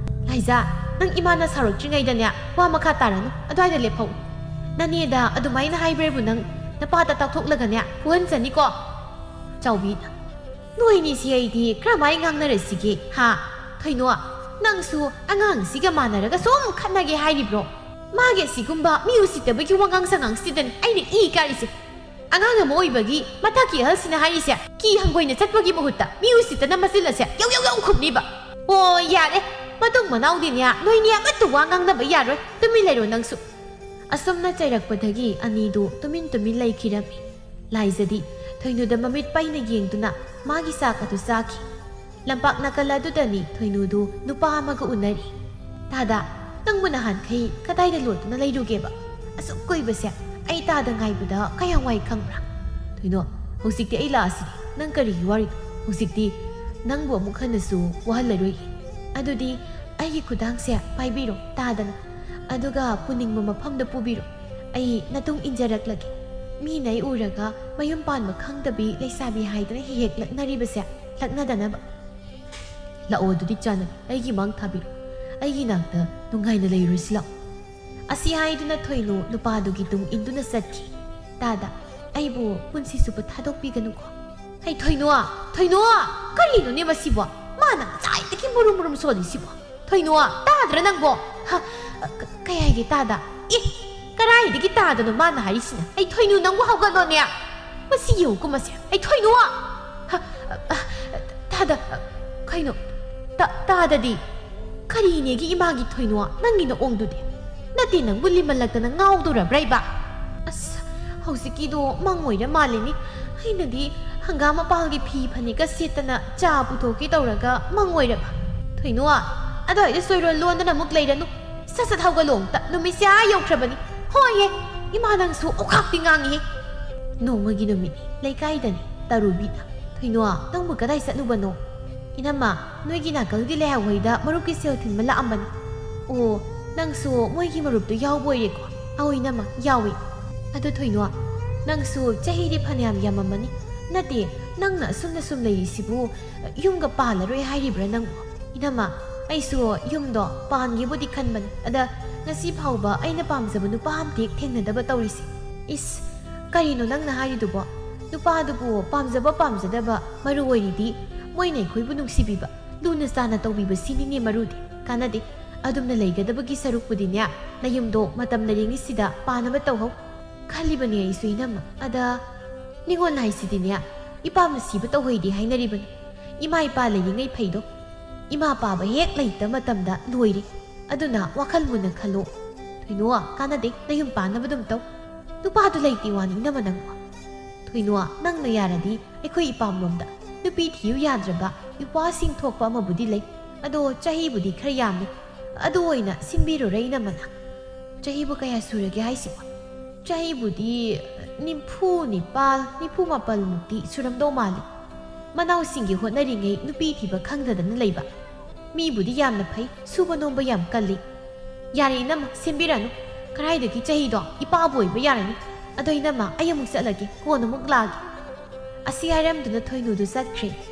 ꯂꯥꯏꯖꯥ ꯅꯪ ꯏꯃꯥꯅ ꯁꯥꯎꯔꯛꯇ꯭ꯔꯤꯉꯩꯗꯅꯦ ꯋꯥ ꯃꯈꯥ ꯇꯥꯔꯅꯨ ꯑꯗꯨꯋꯥꯏꯗ ꯂꯦꯞꯍꯧ ꯅꯅꯦꯗ ꯑꯗꯨꯃꯥꯏꯅ ꯍꯥꯏꯕ꯭ꯔꯕꯨ ꯅꯪ ꯅꯄꯥꯗ ꯇꯥꯛꯊꯣꯛꯂꯒꯅꯦ ꯐꯨꯍꯟꯖꯅꯤꯀꯣ ꯆꯥꯎꯕꯤꯅ ꯅꯣꯏꯅꯤꯁꯤ ꯑꯩꯗꯤ ꯀꯔꯝꯍꯥꯏꯅ ꯉꯥꯡꯅꯔꯁꯤꯒꯦ ꯍꯥ ꯊꯣꯏꯅꯣ ꯅꯪꯁꯨ ꯑꯉꯥꯡꯁꯤꯒ ꯃꯥꯟꯅꯔꯒ ꯁꯨꯝ ꯈꯠꯅꯒꯦ ꯍꯥꯏꯔꯤꯕ꯭ꯔꯣ ꯃꯥꯒꯤ ꯑꯁꯤꯒꯨꯝꯕ ꯃꯤ ꯎꯁꯤꯠꯇꯕꯒꯤ ꯋꯥꯉꯥꯡ ꯁꯉꯥꯡꯁꯤꯗꯅꯤ ꯑꯩꯅ ꯏ ꯀꯥꯔꯤꯁꯦ ꯑꯉꯥꯡ ꯑꯃ ꯑꯣꯏꯕꯒꯤ ꯃꯊꯛꯀꯤ ꯑꯍꯜꯁꯤꯅ ꯍꯥꯏꯔꯤꯁꯦ ꯀꯤ ꯍꯪꯒꯣꯏꯅ ꯆꯠꯄꯒꯤ ꯃꯍꯨꯠꯇ ꯃꯤ ꯎꯁꯤꯠꯇꯅ ꯃꯆꯤꯜ ꯑꯁꯦ ꯌꯧ ꯌꯧ ꯌꯧ ꯈꯨꯝꯅꯤꯕ ꯑꯣ ꯌꯥꯔꯦ ꯃꯇꯨꯡ ꯃꯅꯥꯎꯗꯤꯅꯦ ꯅꯣꯏꯅꯤ ꯑꯃꯠꯇ ꯋꯥ ꯉꯥꯡꯅꯕ ꯌꯥꯔꯣꯏ ꯇꯨꯃꯤꯟ ꯂꯩꯔꯣ ꯅꯪꯁꯨ ꯑꯁꯨꯝꯅ ꯆꯩꯔꯛꯄꯗꯒꯤ ꯑꯅꯤꯗꯨ ꯇꯨꯃꯤꯟ ꯂꯩꯈꯤꯔꯝꯃꯤ ꯂꯥꯏꯖꯗꯤ ꯊꯣꯏꯅꯨꯗ ꯃꯃꯤꯠ ꯄꯩꯅ ꯌꯦꯡꯗꯨꯅ ꯃꯥꯒꯤ ꯆꯥꯛ ꯑꯗꯨ ꯆꯥꯈꯤ ꯂꯝꯄꯥꯛ ꯅꯥꯀꯜ ꯑꯗꯨꯗꯅꯤ ꯊꯣꯏꯅꯨꯗꯨ ꯅꯨꯄꯥ ꯑꯃꯒ ꯎꯅꯔꯤ ꯇꯥꯗ ꯅꯪꯕꯨ ꯅꯍꯥꯟꯈꯩ ꯀꯗꯥꯏꯗ ꯂꯣꯠꯇꯨꯅ ꯂꯩꯔꯨꯒꯦꯕ ꯑꯁꯨꯛ ꯀꯨꯏꯕꯁꯦ ꯑꯩ ꯇꯥꯗ ꯉꯥꯏꯕꯗ ꯀꯌꯥꯝ ꯋꯥꯏ ꯈꯪꯕ꯭ꯔꯥ ꯊꯣꯏꯅꯣ ꯍꯧꯖꯤꯛꯇꯤ ꯑꯩ ꯂꯥꯛꯑꯁꯤꯅꯤ ꯅꯪ ꯀꯔꯤꯒꯤ ꯋꯥꯔꯤꯅꯣ ꯍꯧꯖꯤꯛꯇꯤ ꯅꯪꯕꯨ ꯑꯃꯨꯛ ꯍꯟꯅꯁꯨ ꯋꯥꯍꯜꯂꯔꯣꯏꯒꯦ ꯑꯗꯨꯗꯤ ꯑꯩꯒꯤ ꯈꯨꯗꯥꯡꯁꯦ ꯄꯥꯏꯕꯤꯔꯣ ꯇꯥꯗꯅ ꯑꯗꯨꯒ ꯄꯨꯅꯤꯡꯕ ꯃꯐꯝꯗ ꯄꯨꯕꯤꯔꯣ ꯑꯩ ꯅꯇꯨꯡ ꯏꯟꯖꯔꯛꯂꯒꯦ ꯃꯤꯅ ꯑꯩ ꯎꯔꯒ ꯃꯌꯨꯝ ꯄꯥꯟꯕ ꯈꯪꯗꯕꯤ ꯂꯩꯁꯥꯕꯤ ꯍꯥꯏꯗꯅ ꯍꯦꯛ ꯂꯛꯅꯔꯤꯕꯁꯦ ꯂꯛꯅꯗꯅꯕ ꯂꯥꯛꯑꯣ ꯑꯗꯨꯗꯤ ꯆꯥꯟꯅꯕꯤ ꯑꯩꯒꯤ ꯃꯥꯡ ꯊꯥꯕꯤꯔꯣ ꯑꯩꯒꯤ ꯅꯥꯛꯇ ꯅꯨꯡꯉꯥꯏꯅ ꯂꯩꯔꯨꯔꯁꯤ ꯂꯥꯛꯑꯣ ꯑꯁꯤ ꯍꯥꯏꯗꯨꯅ ꯊꯣꯏꯅꯨ ꯅꯨꯄꯥꯗꯨꯒꯤ ꯇꯨꯡ ꯏꯟꯗꯨꯅ ꯆꯠꯈꯤ ꯇꯥꯗ ꯑꯩꯕꯨ ꯄꯨꯟꯁꯤ ꯆꯨꯞꯄ ꯊꯥꯗꯣꯛꯄꯤꯒꯅꯨꯀꯣ ꯍꯩ ꯊꯣꯏꯅꯣ ꯀꯔꯤꯅꯣꯅꯦ ꯃꯁꯤꯕꯣ ꯃꯥꯅ ꯉꯁꯥꯏꯗꯒꯤ ꯃꯨꯔꯨꯝ ꯁꯣꯜꯂꯤꯁꯤꯕꯣ ꯊꯣꯏꯅꯣ ꯇꯥꯗ꯭ꯔꯥ ꯅꯪꯕꯣ ꯀꯩ ꯍꯥꯏꯒꯦ ꯇꯥꯗ ꯀꯔꯥꯏꯗꯒꯤ ꯇꯥꯗꯅꯣ ꯃꯥꯅ ꯍꯥꯏꯔꯤꯁꯤꯅ ꯑꯩ ꯊꯣꯏꯅꯨ ꯅꯪꯕꯨ ꯍꯧꯒꯠꯂꯣꯅꯦ ꯃꯁꯤ ꯌꯦꯡꯉꯨꯀꯣ ꯃꯁꯦ ꯑꯩ ꯊꯣꯏꯅꯣ ꯇꯥꯗ ꯀꯩꯅꯣ ꯇꯥꯗꯗꯤ ꯀꯔꯤꯅꯦꯒꯤ ꯏꯃꯥꯒꯤ ꯊꯣꯏꯅꯣ ꯅꯪꯒꯤ ꯅꯑꯣꯡꯗꯨꯗꯤ ꯅꯠꯇꯦ ꯅꯪꯕꯨ ꯂꯤꯃꯜꯂꯛꯇꯅ ꯉꯥꯎꯗꯣꯔꯕ꯭ꯔꯥ ꯏꯕ ꯑꯁ ꯍꯧꯖꯤꯛꯀꯤꯗꯣ ꯃꯪꯑꯣꯏꯔ ꯃꯥꯜꯂꯤꯅꯤ ꯑꯩꯅꯗꯤ ꯍꯪꯒꯥꯝ ꯃꯄꯥꯜꯒꯤ ꯐꯤ ꯐꯅꯦꯛꯀ ꯁꯦꯠꯇꯅ ꯆꯥ ꯄꯨꯊꯣꯛꯀꯦ ꯇꯧꯔꯒ ꯃꯪꯑꯣꯏꯔꯕ ꯊꯣꯏꯅꯣ ꯑꯗꯨꯋꯥꯏꯗ ꯁꯣꯏꯔꯣꯜ ꯂꯣꯟꯗꯅ ꯑꯃꯨꯛ ꯂꯩꯔꯅꯨ ꯁꯠ ꯁꯠ ꯍꯧꯒꯠꯂꯣ ꯑꯝꯇ ꯅꯨꯃꯤꯠꯁꯦ ꯌꯧꯈ꯭ꯔꯕꯅꯤ ꯍꯣꯏꯌꯦ ꯏꯃꯥ ꯅꯪꯁꯨ ꯑꯣꯈꯥꯛꯇꯤ ꯉꯥꯡꯉꯤꯍꯦ ꯅꯣꯡꯃꯒꯤ ꯅꯨꯃꯤꯠꯅꯤ ꯂꯩꯀꯥꯏꯗꯅꯤ ꯇꯔꯨꯕꯤꯅ ꯊꯣꯏꯅꯣ ꯅꯪꯕꯨ ꯀꯗꯥꯏ ꯆꯠꯂꯨꯕꯅꯣ ꯏꯅꯝꯃ ꯅꯣꯏꯒꯤ ꯅꯥꯀꯜꯒꯤ ꯂꯩꯍꯥꯎꯍꯣꯏꯗ ꯃꯔꯨꯞꯀꯤ ꯁꯦꯜ ꯊꯤꯟꯕ ꯂꯥꯛꯑꯝꯕꯅꯤ ꯑꯣ ꯅꯪꯁꯨ ꯃꯣꯏꯒꯤ ꯃꯔꯨꯞꯇꯣ ꯌꯥꯎꯕ ꯑꯣꯏꯔꯦꯀꯣ ꯑꯧ ꯏꯅꯝꯃ ꯌꯥꯎꯏ ꯑꯗꯨ ꯊꯣꯏꯅꯣ ꯅꯪꯁꯨ ꯆꯍꯤꯗꯤ ꯐꯅꯌꯥꯝ ꯌꯥꯝꯃꯝꯃꯅꯤ ꯅꯠꯇꯦ ꯅꯪꯅ ꯑꯁꯨꯝꯅ ꯁꯨꯝ ꯂꯩꯔꯤꯁꯤꯕꯨ ꯌꯨꯝꯒ ꯄꯥꯜꯂꯔꯣꯏ ꯍꯥꯏꯔꯤꯕ꯭ꯔꯥ ꯅꯪꯕꯨ ꯏꯅꯝꯃ ꯑꯩꯁꯨ ꯌꯨꯝꯗꯣ ꯄꯥꯟꯒꯦꯕꯨꯗꯤ ꯈꯟꯕꯅꯤ ꯑꯗ ꯉꯁꯤ ꯐꯥꯎꯕ ꯑꯩꯅ ꯄꯥꯝꯖꯕ ꯅꯨꯄꯥ ꯑꯝꯇ ꯍꯦꯛ ꯊꯦꯡꯅꯗꯕ ꯇꯧꯔꯤꯁꯤ ꯏꯁ ꯀꯔꯤꯅꯣ ꯅꯪꯅ ꯍꯥꯏꯔꯤꯗꯨꯕꯣ ꯅꯨꯄꯥꯗꯨꯕꯨ ꯄꯥꯝꯖꯕ ꯄꯥꯝꯖꯗꯕ ꯃꯔꯨ ꯑꯣꯏꯔꯤꯗꯤ ꯃꯣꯏꯅ ꯑꯩꯈꯣꯏꯕు ꯅꯨꯡꯁꯤꯕꯤꯕ ꯂꯨꯅ ꯆꯥꯅ ꯇꯧꯕꯤꯕ ꯁꯤꯅꯤꯅꯦ ꯃꯔꯨꯗꯤ ꯀꯥꯟꯅꯗꯦ ꯑꯗꯨꯝꯅ ꯂꯩꯒꯗꯕꯒꯤ ꯁꯔꯨꯛꯄꯨꯗꯤꯅꯦ ꯅꯌꯨꯝꯗꯣ ꯃꯇꯝ ꯂꯩꯔꯤꯉꯩꯁꯤꯗ ꯄꯥꯅꯕ ꯇꯧꯍꯧ ꯈꯜꯂꯤꯕꯅꯦ ꯑꯩꯁꯨ ꯏꯅꯝꯃ ꯑꯗ ꯅꯤꯉꯣꯜ ꯍꯥꯏꯁꯤꯗꯤꯅꯦ ꯏꯄꯥꯝꯅ ꯁꯤꯕ ꯇꯧꯍꯩꯗꯦ ꯍꯥꯏꯅꯔꯤꯕꯅꯤ ꯏꯃꯥ ꯏꯄꯥ ꯂꯩꯔꯤꯉꯩ ꯐꯩꯗꯣ ꯏꯃꯥ ꯄꯥꯕ ꯍꯦꯛ ꯂꯩꯇ ꯃꯇꯝꯗ ꯂꯣꯏꯔꯤ ꯑꯗꯨꯅ ꯋꯥꯈꯜ ꯃꯨꯟꯅ ꯈꯜꯂꯣ ꯊꯣꯏꯅꯣ ꯀꯥꯟꯅꯗꯦ ꯅꯌꯨꯝ ꯄꯥꯅꯕꯗꯨꯝ ꯇꯧ ꯅꯨꯄꯥꯗꯨ ꯂꯩꯇꯦ ꯋꯥꯅꯤ ꯏꯅꯝꯃ ꯅꯪꯕꯣ ꯊꯣꯏꯅꯣ ꯅꯪꯅ ꯌꯥꯔꯗꯤ ꯑꯩꯈꯣꯏ ꯏꯄꯥꯝꯂꯣꯝꯗ ꯅꯨꯄꯤ ꯊꯤꯌꯨ ꯌꯥꯗ꯭ꯔꯕ ꯅꯨꯄꯥꯁꯤꯡ ꯊꯣꯛꯄ ꯑꯃꯕꯨꯗꯤ ꯂꯩ ꯑꯗꯣ ꯆꯍꯤꯕꯨꯗꯤ ꯈꯔ ꯌꯥꯝꯃꯤ ꯑꯗꯨ ꯑꯣꯏꯅ ꯁꯤꯟꯕꯤꯔꯨꯔꯦ ꯏꯅꯝꯃꯅ ꯆꯍꯤꯕꯨ ꯀꯌా ꯁꯨꯔꯒꯦ ꯍꯥꯏꯁꯤꯕꯣ ꯆꯍꯤꯕꯨꯗꯤ 94-95 ꯃꯨꯛꯇꯤ ꯁꯨꯔꯝꯗꯧ ꯃꯥꯜꯂꯤ ꯃꯅꯥꯎꯁꯤꯡꯒꯤ ꯍꯣꯠꯅꯔꯤꯉꯩ ꯅꯨꯄꯤ ꯊꯤꯕ ꯈꯪꯗꯗꯅ ꯂꯩꯕ ꯃꯤꯕꯨꯗꯤ ꯌꯥꯝꯅ ꯐꯩ ꯁꯨꯕ ꯅꯣꯝꯕ ꯌꯥꯝ ꯀꯜꯂꯤ ꯌꯥꯔꯦ ꯏꯅꯝꯃ ꯁꯤꯟꯕꯤꯔꯅꯨ ꯀꯔꯥꯏꯗꯒꯤ ꯆꯍꯤꯗꯣ ꯏꯄꯥꯕꯨ ꯑꯣꯏꯕ ꯌꯥꯔꯅꯤ ꯑꯗꯣ ꯏꯅꯝꯃ ꯑꯩ ꯑꯃꯨꯛ ꯆꯠꯂꯒꯦ ꯀꯣꯟꯅ ꯑꯃꯨꯛ ꯂꯥꯛꯑꯒꯦ ꯑꯁꯤ ꯍꯥꯏꯔꯝꯗꯨꯅ ꯊꯣꯏꯅꯨꯗꯨ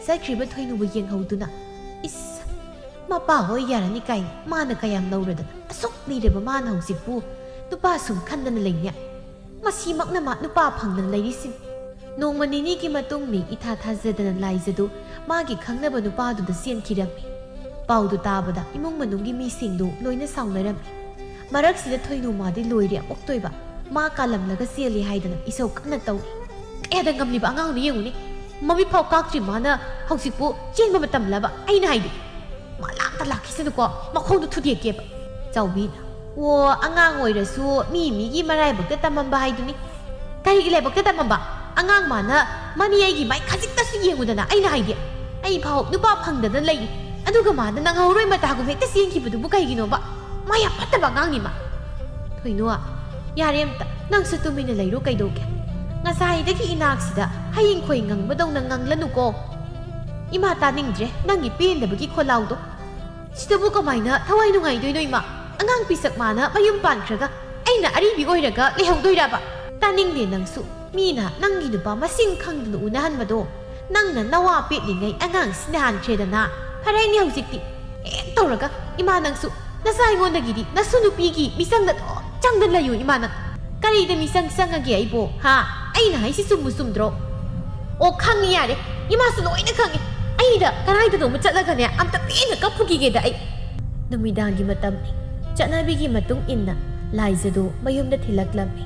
ꯆꯠꯈ꯭ꯔꯤꯕ ꯊꯣꯏꯅꯨꯕꯨ ꯌꯦꯡꯍꯧꯗꯨꯅ ꯏꯁ ꯃꯄꯥ ꯍꯣꯏ ꯌꯥꯔꯅꯤ ꯀꯥꯏꯅ ꯃꯥꯅ ꯀꯌꯥꯝ ꯂꯧꯔꯗꯅ ꯑꯁꯨꯛ ꯂꯤꯔꯕ ꯃꯥꯅ ꯍꯧꯖꯤꯛꯄꯨ ꯅꯨꯄꯥ ꯁꯨꯝ ꯈꯟꯗꯅ ꯂꯩꯅꯦ ꯃꯁꯤꯃꯛꯅ ꯃꯥ ꯅꯨꯄꯥ ꯐꯪꯗꯅ ꯂꯩꯔꯤꯁꯤꯅꯤ ꯅꯣꯡꯃ ꯅꯤꯅꯤꯒꯤ ꯃꯇꯨꯡꯅꯤ ꯏꯊꯥ ꯊꯥꯖꯗꯅ ꯂꯥꯏꯖꯗꯨ ꯃꯥꯒꯤ ꯈꯪꯅꯕ ꯅꯨꯄꯥꯗꯨꯗ ꯆꯦꯟꯈꯤꯔꯝꯃꯤ ꯄꯥꯎꯗꯨ ꯇꯥꯕꯗ ꯏꯃꯨꯡ ꯃꯅꯨꯡꯒꯤ ꯃꯤꯁꯤꯡꯗꯨ ꯂꯣꯏꯅ ꯁꯥꯎꯅꯔꯝꯃꯤ ꯃꯔꯛꯁꯤꯗ ꯊꯣꯏꯅꯨ ꯃꯥꯗꯤ ꯂꯣꯏꯔꯦ ꯑꯃꯨꯛꯇꯣꯏꯕ ꯃꯥ ꯀꯥꯂꯝꯂꯒ ꯆꯦꯜꯂꯤ ꯍꯥꯏꯗꯅ ꯏꯁꯧ ꯀꯟꯅ ꯇꯧꯔꯤ ꯀꯌꯥꯗ ꯉꯝꯂꯤꯕ ꯑꯉꯥꯡꯅ ꯌꯦꯡꯉꯨꯅꯤ ꯃꯃꯤꯠ ꯐꯥꯎ ꯀꯥꯛꯇ꯭ꯔꯤ ꯃꯥꯅ ꯍꯧꯖꯤꯛꯄꯨ ꯆꯦꯟꯕ ꯃꯇꯝꯂꯕ ꯑꯩꯅ ꯍꯥꯏꯗꯤ ꯃꯥ ꯂꯥꯛꯇ ꯂꯥꯛꯈꯤꯁꯅꯨꯀꯣ ꯃꯈꯣꯡꯗꯨ ꯊꯨꯗꯦꯛꯀꯦꯕ ꯆꯥꯎꯕꯤꯅ ꯑꯣ ꯑꯉꯥꯡ ꯑꯣꯏꯔꯁꯨ ꯃꯤꯒꯤ ꯃꯔꯥꯏꯕꯛꯇ ꯇꯝꯃꯝꯕ ꯍꯥꯏꯗꯨꯅꯤ ꯀꯔꯤꯒꯤ ꯂꯥꯏꯕꯛꯇ ꯇꯝꯃꯝꯕ ꯑꯉꯥꯡ ꯃꯥꯅ ꯃꯅꯤ ꯑꯩꯒꯤ ꯃꯥꯏ ꯈꯖꯤꯛꯇꯁꯨ ꯌꯦꯡꯉꯨꯗꯅ ꯑꯩꯅ ꯍꯥꯏꯗꯤ ꯑꯩ ꯐꯥꯎ ꯅꯨꯄꯥ ꯐꯪꯗꯅ ꯂꯩꯔꯤ ꯑꯗꯨꯒ ꯃꯥꯅ ꯅꯪꯍꯧꯔꯣꯏ ꯃꯇꯥꯒꯨꯝ ꯍꯦꯛꯇ ꯆꯦꯟꯈꯤꯕꯗꯨꯕꯨ ꯀꯩꯒꯤꯅꯣꯕ ꯃꯥ ꯌꯥꯝ ꯐꯠꯇꯕ ꯑꯉꯥꯡꯅꯤ ꯃꯥ ꯊꯣꯏꯅꯣ ꯌꯥꯔꯦ ꯑꯝꯇ ꯅꯪꯁꯨ ꯇꯨꯃꯤꯟꯅ ꯂꯩꯔꯣ ꯀꯩꯗꯧꯒꯦ ꯉꯁꯥꯏꯗꯒꯤ ꯏꯅꯥꯛꯁꯤꯗ ꯍꯌꯤꯡ ꯈꯣꯏ ꯉꯪꯕꯗꯧꯅ ꯉꯪꯂꯅꯨꯀꯣ ꯏꯃꯥ ꯇꯥꯅꯤꯡꯗ꯭ꯔꯦ ꯅꯪꯒꯤ ꯄꯦꯟꯗꯕꯒꯤ ꯈꯣꯜꯂꯥꯎꯗꯣ ꯁꯤꯗꯕꯨ ꯀꯃꯥꯏꯅ ꯊꯋꯥꯏ ꯅꯨꯡꯉꯥꯏꯗꯣꯏꯅꯣ ꯏꯃꯥ ꯑꯉꯥꯡ ꯄꯤꯁꯛ ꯃꯥꯅ ꯃꯌꯨꯝ ꯄꯥꯟꯈ꯭ꯔꯒ ꯑꯩꯅ ꯑꯔꯤꯕꯤ ꯑꯣꯏꯔꯒ ꯂꯩꯍꯧꯗꯣꯏꯔꯕ ꯇꯥꯅꯤꯡꯗꯦ ꯅꯪꯁꯨ ꯃꯤꯅ ꯅꯪꯒꯤ ꯅꯨꯄꯥ ꯃꯁꯤꯡ ꯈꯪꯗꯅ ꯎꯅꯍꯟꯕꯗꯣ ꯅꯪꯅ ꯅꯋꯥ ꯄꯦꯠꯂꯤꯉꯩ ꯑꯉꯥꯡꯁꯤꯅ ꯍꯥꯟꯈ꯭ꯔꯦꯗꯅ ꯐꯔꯦꯅꯦ ꯍꯧꯖꯤꯛꯇꯤ ꯍꯦꯛ ꯇꯧꯔꯒ ꯏꯃꯥ ꯅꯪꯁꯨ ꯅꯆꯥ ꯑꯩꯉꯣꯟꯗꯒꯤꯗꯤ ꯅꯁꯨ ꯅꯨꯄꯤꯒꯤ ꯃꯤꯆꯪꯗ ꯆꯪꯗꯅ ꯂꯩꯌꯨ ꯏꯃꯥ ꯅꯪ ꯀꯔꯤꯗ ꯃꯤꯆꯪ ꯆꯪꯉꯒꯦ ꯑꯩꯕꯣ ꯍꯥ ꯑꯩꯅ ꯍꯥꯏꯁꯤ ꯆꯨꯝꯕꯨ ꯆꯨꯝꯗ꯭ꯔꯣ ꯑꯣ ꯈꯪꯉꯤ ꯌꯥꯔꯦ ꯏꯃꯥꯁꯨ ꯂꯣꯏꯅ ꯈꯪꯉꯤ ꯑꯩꯗ ꯀꯗꯥꯏꯗꯅꯣꯃ ꯆꯠꯂꯒꯅꯦ ꯑꯝꯇ ꯄꯦꯟꯅ ꯀꯞꯄꯨꯈꯤꯒꯦꯗ ꯑꯩ ꯅꯨꯃꯤꯗꯥꯡꯒꯤ ꯃꯇꯝꯅꯤ ꯆꯠꯅꯕꯤꯒꯤ ꯃꯇꯨꯡ ꯏꯟꯅ ꯂꯥꯏꯖꯗꯨ ꯃꯌꯨꯝꯗ ꯊꯤꯜꯂꯛꯂꯝꯃꯤ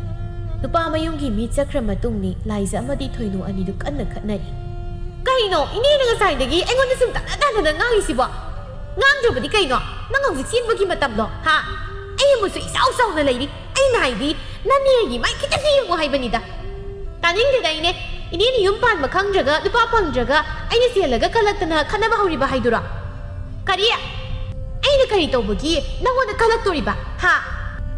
ꯅꯨꯄꯥ ꯃꯌꯨꯝꯒꯤ ꯃꯤ ꯆꯠꯈ꯭ꯔ ꯃꯇꯨꯡꯅꯤ ꯂꯥꯏꯖ ꯑꯃꯗꯤ ꯊꯣꯏꯅꯨ ꯑꯅꯤꯗꯨ ꯀꯟꯅ ꯈꯠꯅꯔꯤ ꯀꯩꯅꯣ ꯏꯅꯦꯅ ꯉꯁꯥꯏꯗꯒꯤ ꯑꯩꯉꯣꯟꯗ ꯁꯨꯝ ꯇꯥꯟꯅ ꯉꯥꯡꯉꯤꯁꯤꯕꯣ ꯉꯥꯡꯗ꯭ꯔꯕꯗꯤ ꯀꯩꯅೋ ꯅꯪ ꯍꯧꯖꯤꯛ ꯆꯦꯟꯕꯒꯤ ꯃꯇꯝꯗꯣ ꯍꯥ ꯑꯩ ꯑꯃꯁꯨ ꯏꯆꯥꯎ ꯆꯥꯎꯅ ꯂꯩꯔꯤ ꯑꯩꯅ ꯍꯥꯏꯗꯤ ꯅꯅꯦꯒꯤ ꯃꯥꯏ ꯈꯤꯇꯁꯨ ꯌꯦꯡꯉꯨ ꯍꯥꯏꯕꯅꯤꯗ ꯇꯥꯅꯤꯡꯗꯦꯗ ꯏꯅꯦꯅ ꯌꯨꯝ ꯄꯥꯟꯕ ꯈꯪꯗ꯭ꯔꯒ ꯅꯨꯄా ꯐꯪꯗ꯭ꯔꯒ ꯑꯩꯅ ꯆꯦꯜꯂꯒ ꯀꯜꯂꯛꯇꯅ ꯈꯠꯅꯕ ꯍꯧꯔꯤꯕ ꯍꯥꯏꯗꯨꯔꯣ ꯀꯔꯤ ꯑꯩꯅ ꯀꯔꯤ ꯇꯧꯕꯒꯤ ꯅꯪꯉꯣꯟꯗ ꯀꯜꯂꯛꯇꯣꯔꯤꯕ ꯍꯥ